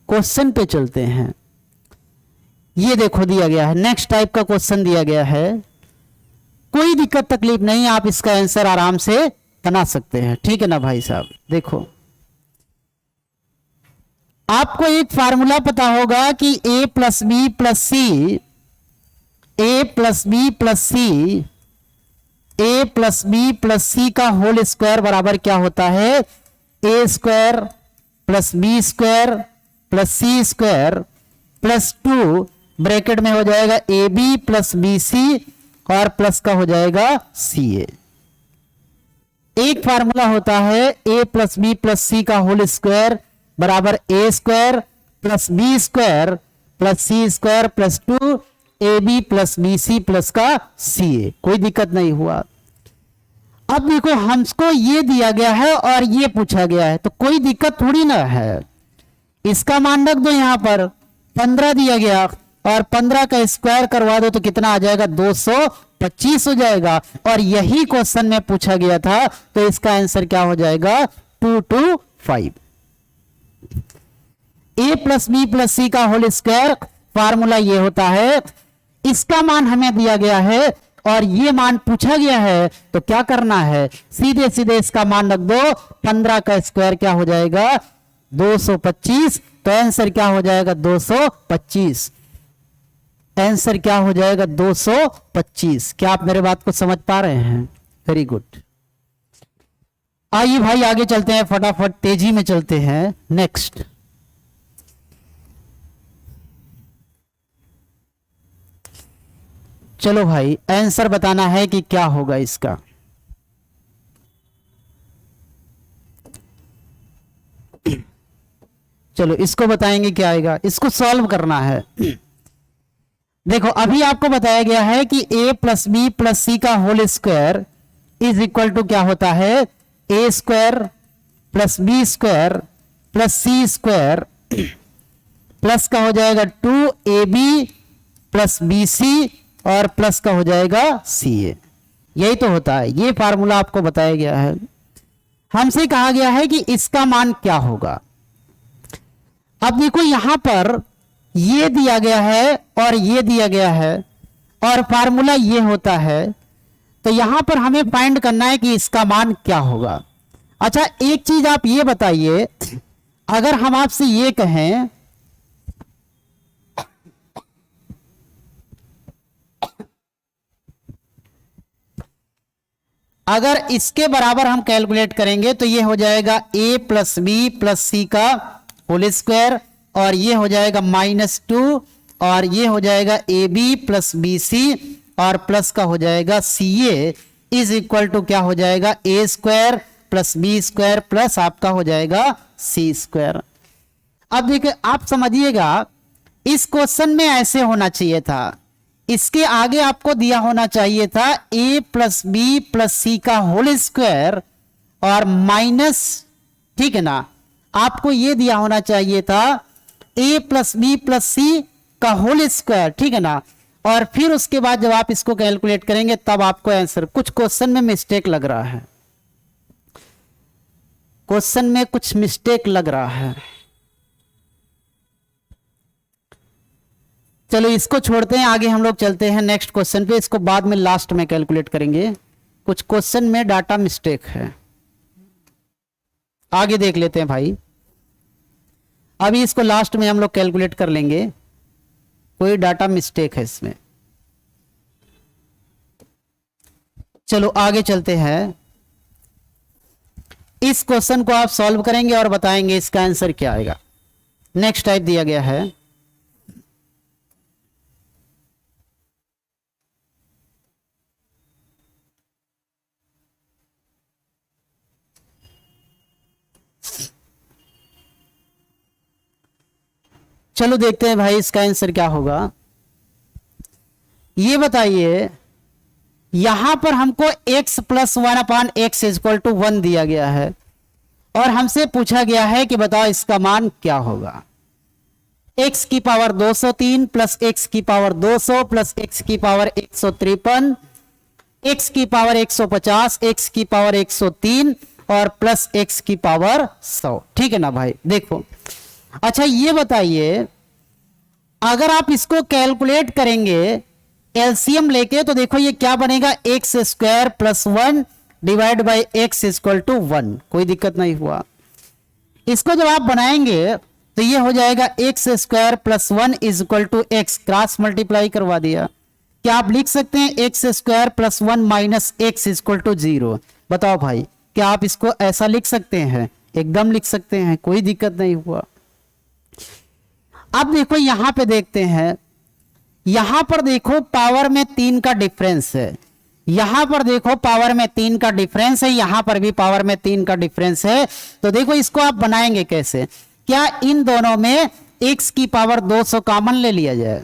क्वेश्चन पे चलते हैं। ये देखो दिया गया है, नेक्स्ट टाइप का क्वेश्चन दिया गया है। कोई दिक्कत तकलीफ नहीं, आप इसका आंसर आराम से बना सकते हैं, ठीक है ना भाई साहब? देखो, आपको एक फार्मूला पता होगा कि a plus b plus c, a plus b plus c, a plus b plus c का होल स्क्वायर बराबर क्या होता है? a square plus b square plus c square plus 2 bracket में हो जाएगा a b plus b c, और plus का हो जाएगा सी ए। एक फार्मूला होता है a plus b plus c का होल स्क्वायर बराबर a square plus b square plus c square plus 2 a b plus b c plus का सी ए। कोई दिक्कत नहीं हुआ। अब देखो, हमको ये दिया गया है और ये पूछा गया है, तो कोई दिक्कत थोड़ी ना है। इसका मान रख दो, यहां पर 15 दिया गया और 15 का स्क्वायर करवा दो तो कितना आ जाएगा? 225 हो जाएगा। और यही क्वेश्चन में पूछा गया था, तो इसका आंसर क्या हो जाएगा? 225। a plus b plus c का होल स्क्वायर फार्मूला ये होता है। इसका मान हमें दिया गया है और ये मान पूछा गया है, तो क्या करना है? सीधे सीधे इसका मान रख दो। 15 का स्क्वायर क्या हो जाएगा? 225। तो आंसर क्या हो जाएगा? 225। आंसर क्या हो जाएगा? 225। क्या आप मेरे बात को समझ पा रहे हैं? Very good. आइए भाई आगे चलते हैं, फटाफट तेजी में चलते हैं। नेक्स्ट चलो भाई, आंसर बताना है कि क्या होगा इसका। चलो इसको बताएंगे क्या आएगा, इसको सॉल्व करना है। देखो अभी आपको बताया गया है कि a plus b plus c का whole square is equal to क्या होता है, a square plus b square plus c square plus का हो जाएगा 2ab प्लस बी सी और प्लस का हो जाएगा सी ए। यही तो होता है, ये फार्मूला आपको बताया गया है। हमसे कहा गया है कि इसका मान क्या होगा। अब देखो यहां पर ये दिया गया है और ये दिया गया है और फार्मूला ये होता है, तो यहां पर हमें फाइंड करना है कि इसका मान क्या होगा। अच्छा एक चीज आप ये बताइए, अगर हम आपसे ये कहें अगर इसके बराबर हम कैलकुलेट करेंगे तो ये हो जाएगा a plus b plus c का होल स्क्वायर और ये हो जाएगा -2 और ये हो जाएगा a b plus b c और प्लस का हो जाएगा c a is equal to क्या हो जाएगा, a square plus b square plus आपका हो जाएगा सी स्क्वायर। अब देखिए आप समझिएगा, इस क्वेश्चन में ऐसे होना चाहिए था, इसके आगे आपको दिया होना चाहिए था a plus b plus c का होल स्क्वायर और माइनस, ठीक है ना, आपको यह दिया होना चाहिए था a plus b plus c का होल स्क्वायर, ठीक है ना, और फिर उसके बाद जब आप इसको कैलकुलेट करेंगे तब आपको आंसर। कुछ क्वेश्चन में मिस्टेक लग रहा है, क्वेश्चन में कुछ मिस्टेक लग रहा है। चलो इसको छोड़ते हैं, आगे हम लोग चलते हैं नेक्स्ट क्वेश्चन पे, इसको बाद में लास्ट में कैलकुलेट करेंगे। कुछ क्वेश्चन में डाटा मिस्टेक है, आगे देख लेते हैं भाई। अभी इसको लास्ट में हम लोग कैलकुलेट कर लेंगे, कोई डाटा मिस्टेक है इसमें। चलो आगे चलते हैं, इस क्वेश्चन को आप सॉल्व करेंगे और बताएंगे इसका आंसर क्या आएगा। नेक्स्ट टाइप दिया गया है, चलो देखते हैं भाई इसका आंसर क्या होगा। ये बताइए, यहां पर हमको x plus 1/x equal to 1 दिया गया है और हमसे पूछा गया है कि बताओ इसका मान क्या होगा। x की पावर 203 प्लस x की पावर 200 प्लस x की पावर 153, x की पावर 150, x की पावर 103 और प्लस x की पावर 100, ठीक है ना भाई। देखो अच्छा ये बताइए, अगर आप इसको कैलकुलेट करेंगे एलसीएम लेके तो देखो ये क्या बनेगा, x square plus 1 divide by x equal to 1। कोई दिक्कत नहीं हुआ। इसको जब आप बनाएंगे तो ये हो जाएगा x square plus 1 is equal to x, cross multiply करवा दिया। क्या आप लिख सकते हैं x square plus 1 minus x equal to 0? बताओ भाई, क्या आप इसको ऐसा लिख सकते हैं? एकदम लिख सकते हैं, कोई दिक्कत नहीं हुआ। अब देखो यहां पे देखते हैं, यहां पर देखो पावर में 3 का डिफरेंस है, यहां पर देखो पावर में 3 का डिफरेंस है, यहां पर भी पावर में 3 का डिफरेंस है। तो देखो इसको आप बनाएंगे कैसे, क्या इन दोनों में x की पावर 200 कॉमन ले लिया जाए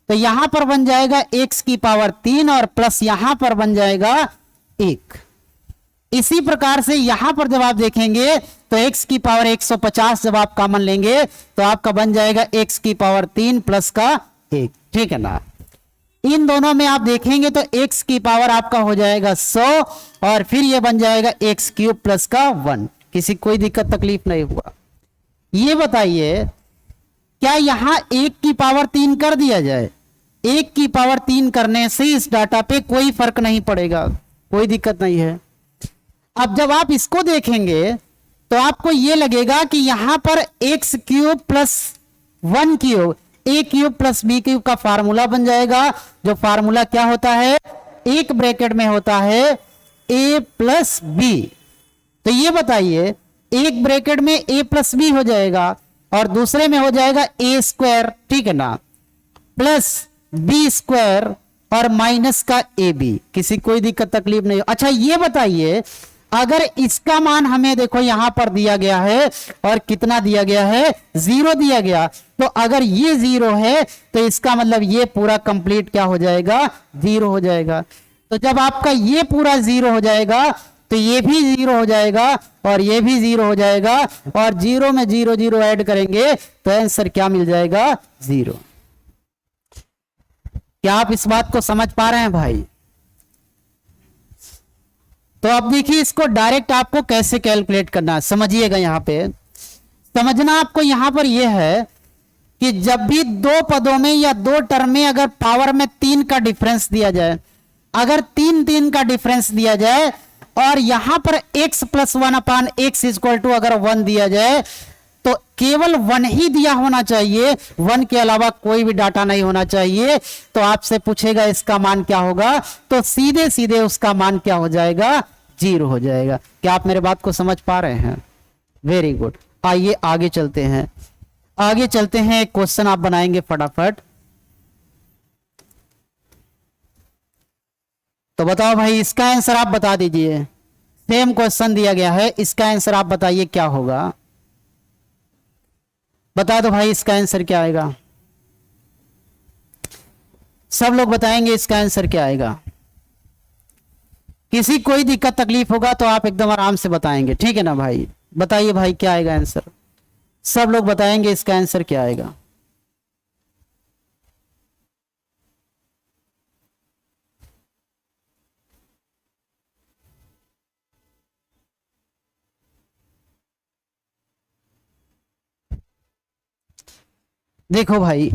तो यहां पर बन जाएगा x की पावर 3 और प्लस यहां पर बन जाएगा 1। इसी प्रकार से यहां पर जब आप देखेंगे तो x की पावर 150 जब आप कॉमन लेंगे तो आपका बन जाएगा x की पावर 3 प्लस का 1, ठीक है ना। इन दोनों में आप देखेंगे तो x की पावर आपका हो जाएगा 100 और फिर ये बन जाएगा x क्यूब प्लस का 1। किसी कोई दिक्कत तकलीफ नहीं हुआ। ये बताइए, क्या यहां 1 की पावर 3 कर दिया जाए? 1 की पावर 3 करने से इस डाटा पे कोई फर्क नहीं पड़ेगा, कोई दिक्कत नहीं है। अब जब आप इसको देखेंगे तो आपको यह लगेगा कि यहां पर x cube plus 1 cube, a cube plus b cube का फार्मूला बन जाएगा, जो फार्मूला क्या होता है, एक ब्रैकेट में होता है a प्लस b। तो ये बताइए, एक ब्रैकेट में a प्लस b हो जाएगा और दूसरे में हो जाएगा a स्क्वायर, ठीक है ना, प्लस b स्क्वायर और माइनस का ab। किसी कोई दिक्कत तकलीफ नहीं। अच्छा ये बताइए, अगर इसका मान हमें देखो यहां पर दिया गया है और कितना दिया गया है, 0 दिया गया, तो अगर ये 0 है तो इसका मतलब ये पूरा कंप्लीट क्या हो जाएगा, 0 हो जाएगा। तो जब आपका ये पूरा 0 हो जाएगा तो ये भी 0 हो जाएगा और ये भी 0 हो जाएगा, और 0 में 0 0 ऐड करेंगे तो आंसर क्या मिल जाएगा, 0। क्या आप इस बात को समझ पा रहे हैं भाई? तो अब देखिए इसको डायरेक्ट आपको कैसे कैलकुलेट करना है, समझिएगा। यहां पे समझना आपको यहां पर यह है कि जब भी दो पदों में या दो टर्म में अगर पावर में 3 का डिफरेंस दिया जाए, अगर 3 का डिफरेंस दिया जाए और यहां पर x plus 1/x equal to अगर 1 दिया जाए, तो केवल 1 ही दिया होना चाहिए, 1 के अलावा कोई भी डाटा नहीं होना चाहिए। तो आपसे पूछेगा इसका मान क्या होगा, तो सीधे सीधे उसका मान क्या हो जाएगा, 0 हो जाएगा। क्या आप मेरे बात को समझ पा रहे हैं? Very good. आइए आगे चलते हैं, आगे चलते हैं। एक क्वेश्चन आप बनाएंगे फटाफट। तो बताओ भाई, इसका आंसर आप बता दीजिए। सेम क्वेश्चन दिया गया है, इसका आंसर आप बताइए क्या होगा। बता दो भाई, इसका आंसर क्या आएगा? सब लोग बताएंगे इसका आंसर क्या आएगा। किसी कोई दिक्कत तकलीफ होगा तो आप एकदम आराम से बताएंगे, ठीक है ना भाई? बताइए भाई क्या आएगा आंसर। सब लोग बताएंगे इसका आंसर क्या आएगा। देखो भाई,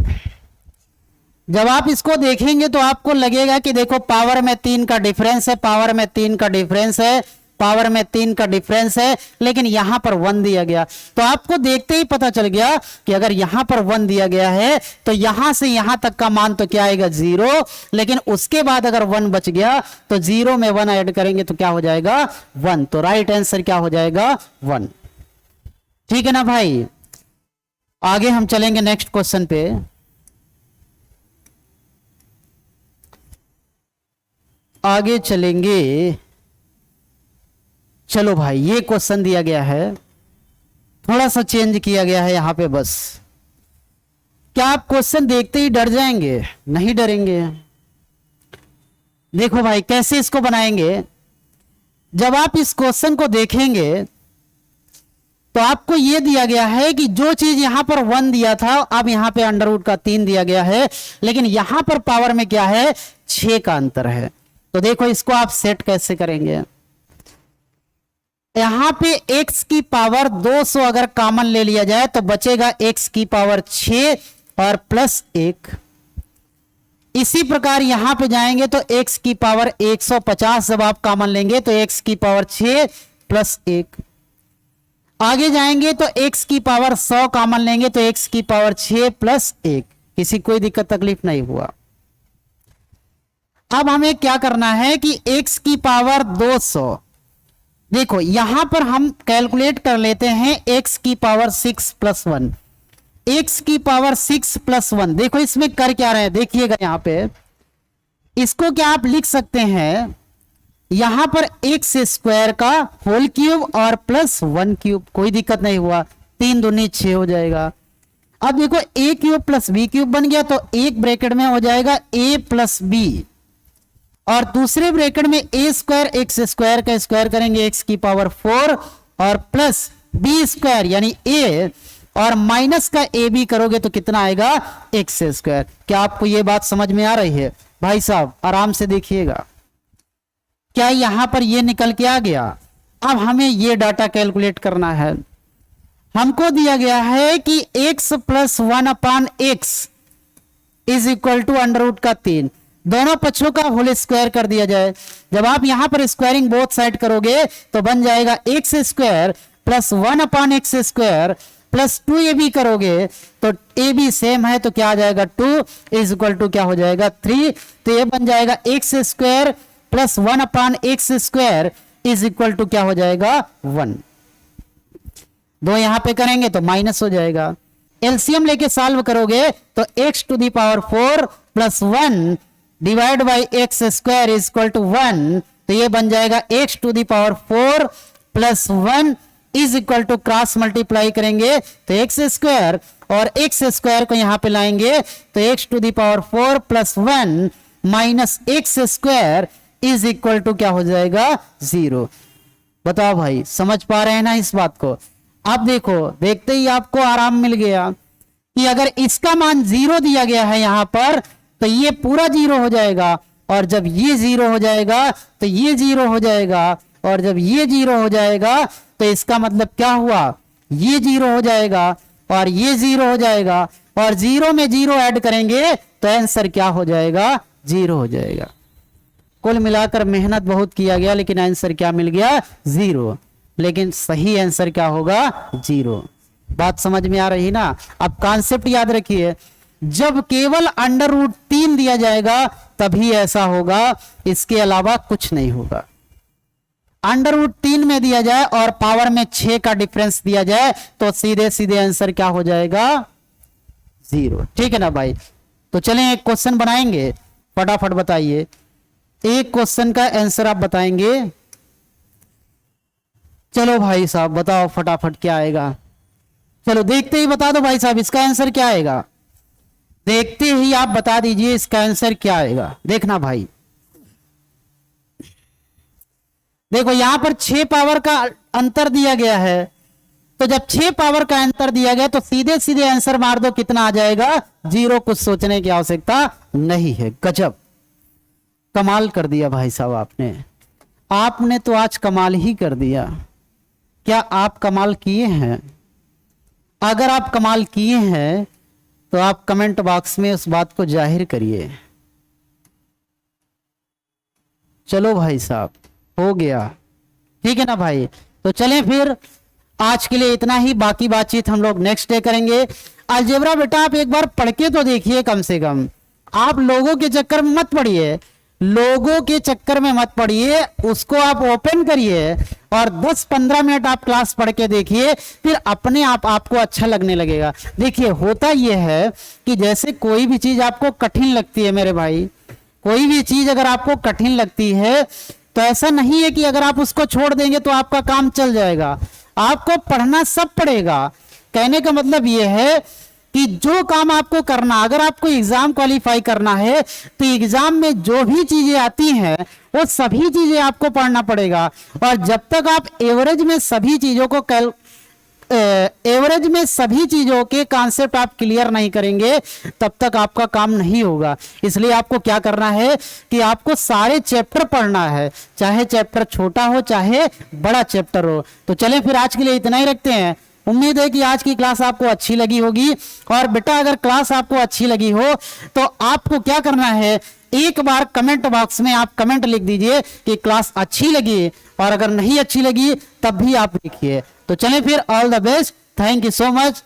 जब आप इसको देखेंगे तो आपको लगेगा कि देखो पावर में 3 का डिफरेंस है, पावर में 3 का डिफरेंस है, पावर में 3 का डिफरेंस है, लेकिन यहां पर 1 दिया गया। तो आपको देखते ही पता चल गया कि अगर यहां पर 1 दिया गया है तो यहां से यहां तक का मान तो क्या आएगा, 0। लेकिन उसके बाद अगर 1 बच गया तो 0 में 1 ऐड करेंगे तो क्या हो जाएगा, 1। तो राइट आंसर क्या हो जाएगा, 1। ठीक है ना भाई? आगे हम चलेंगे नेक्स्ट क्वेश्चन पे। आगे चलेंगे। चलो भाई, ये क्वेश्चन दिया गया है, थोड़ा सा चेंज किया गया है यहां पे बस। क्या आप क्वेश्चन देखते ही डर जाएंगे? नहीं डरेंगे। देखो भाई कैसे इसको बनाएंगे। जब आप इस क्वेश्चन को देखेंगे तो आपको यह दिया गया है कि जो चीज यहां पर 1 दिया था, अब यहां पे अंडर रूट का 3 दिया गया है, लेकिन यहां पर पावर में क्या है, 6 का अंतर है। तो देखो इसको आप सेट कैसे करेंगे। यहां पे x की पावर 200 अगर कॉमन ले लिया जाए तो बचेगा x की पावर 6 और प्लस 1। इसी प्रकार यहां पे जाएंगे तो x की पावर 150 जब आप कॉमन लेंगे तो x की पावर 6 प्लस 1। आगे जाएंगे तो x की पावर 100 कॉमन लेंगे तो x की पावर 6 प्लस 1। किसी कोई दिक्कत तकलीफ नहीं हुआ। अब हमें क्या करना है कि x की पावर 200, देखो यहां पर हम कैलकुलेट कर लेते हैं x की पावर 6 प्लस 1। x की पावर 6 प्लस 1, देखो इसमें कर क्या रहे हैं देखिएगा। यहां पे इसको क्या आप लिख सकते हैं, यहां पर x स्क्वायर का होल क्यूब और प्लस 1 क्यूब। कोई दिक्कत नहीं हुआ, 3 दूनी 6 हो जाएगा। अब देखो a cube plus b cube बन गया, तो एक ब्रैकेट में हो जाएगा a प्लस b, और दूसरे ब्रैकेट में a स्क्वायर x स्क्वायर का स्क्वायर करेंगे x की पावर 4 और प्लस b स्क्वायर यानी a, और माइनस का ए बी करोगे तो कितना आएगा, एक्स स्क्वायर। क्या आपको यह बात समझ में आ रही है भाई साहब? आराम से देखिएगा। क्या यहां पर ये निकल के आ गया? अब हमें ये डाटा कैलकुलेट करना है। हमको दिया गया है कि x plus 1/x is equal to under root का 3, दोनों पक्षों का होल स्क्वायर कर दिया जाए। जब आप यहां पर स्क्वायरिंग बोथ साइड करोगे तो बन जाएगा x square plus 1/x square plus 2ab करोगे तो ए बी सेम है तो क्या आ जाएगा, 2 इज इक्वल टू क्या हो जाएगा, 3। तो ये बन जाएगा x square plus 1/x square is equal to क्या हो जाएगा, 1। दो यहां पे करेंगे तो माइनस हो जाएगा। एलसीएम लेके सॉल्व करोगे तो x to the power 4 plus 1 divide by x square is equal to 1, तो ये बन जाएगा x⁴ plus 1 is equal to cross multiply करेंगे तो x² और x² को यहां पे लाएंगे तो x⁴ plus 1 minus x² is equal to क्या हो जाएगा 0। बताओ भाई समझ पा रहे हैं ना इस बात को। अब देखो देखते ही आपको आराम मिल गया कि अगर इसका मान 0 दिया गया है यहां पर तो ये पूरा 0 हो जाएगा, और जब ये 0 हो जाएगा तो ये 0 हो जाएगा, और जब ये 0 हो जाएगा तो इसका मतलब क्या हुआ, ये 0 हो जाएगा और ये 0 हो जाएगा, और 0 में 0 ऐड करेंगे तो आंसर क्या हो जाएगा 0 हो जाएगा। कुल मिलाकर मेहनत बहुत किया गया लेकिन आंसर क्या मिल गया 0। लेकिन सही आंसर क्या होगा 0। बात समझ में आ रही ना। अब कॉन्सेप्ट याद रखिए, जब केवल √3 दिया जाएगा तभी ऐसा होगा, इसके अलावा कुछ नहीं होगा। √3 में दिया जाए और पावर में 6 का डिफरेंस दिया जाए तो सीधे सीधे आंसर क्या हो जाएगा 0। ठीक है ना भाई। तो चलें एक क्वेश्चन बनाएंगे, फटाफट बताइए। एक क्वेश्चन का आंसर आप बताएंगे। चलो भाई साहब बताओ फटाफट क्या आएगा। चलो देखते ही बता दो भाई साहब इसका आंसर क्या आएगा। देखते ही आप बता दीजिए इसका आंसर क्या आएगा। देखना भाई, देखो यहां पर 6 पावर का अंतर दिया गया है, तो जब 6 पावर का अंतर दिया गया तो सीधे सीधे आंसर मार दो, कितना आ जाएगा 0। कुछ सोचने की आवश्यकता नहीं है। गजब कमाल कर दिया भाई साहब आपने तो आज कमाल ही कर दिया। क्या आप कमाल किए हैं? अगर आप कमाल किए हैं तो आप कमेंट बॉक्स में उस बात को जाहिर करिए। चलो भाई साहब हो गया, ठीक है ना भाई। तो चलें फिर आज के लिए इतना ही, बाकी बातचीत हम लोग नेक्स्ट डे करेंगे। अलजेब्रा बेटा आप एक बार पढ़ के तो देखिए कम से कम। आप लोगों के चक्कर में मत पड़िए, लोगों के चक्कर में मत पड़िए, उसको आप ओपन करिए और 10-15 मिनट आप क्लास पढ़ के देखिए, फिर अपने आप आपको अच्छा लगने लगेगा। देखिए होता यह है कि जैसे कोई भी चीज आपको कठिन लगती है मेरे भाई, कोई भी चीज अगर आपको कठिन लगती है तो ऐसा नहीं है कि अगर आप उसको छोड़ देंगे तो आपका काम चल जाएगा। आपको पढ़ना सब पड़ेगा। कहने का मतलब यह है कि जो काम आपको करना, अगर आपको एग्जाम क्वालिफाई करना है तो एग्जाम में जो भी चीजें आती हैं वो सभी चीजें आपको पढ़ना पड़ेगा। और जब तक आप एवरेज में सभी चीजों को एवरेज में सभी चीजों के कॉन्सेप्ट आप क्लियर नहीं करेंगे तब तक आपका काम नहीं होगा। इसलिए आपको क्या करना है कि आपको सारे चैप्टर पढ़ना है, चाहे चैप्टर छोटा हो चाहे बड़ा चैप्टर हो। तो चलें फिर आज के लिए इतना ही रखते हैं। उम्मीद है कि आज की क्लास आपको अच्छी लगी होगी। और बेटा अगर क्लास आपको अच्छी लगी हो तो आपको क्या करना है, एक बार कमेंट बॉक्स में आप कमेंट लिख दीजिए कि क्लास अच्छी लगी, और अगर नहीं अच्छी लगी तब भी आप लिखिए। तो चलें फिर, all the best, thank you so much.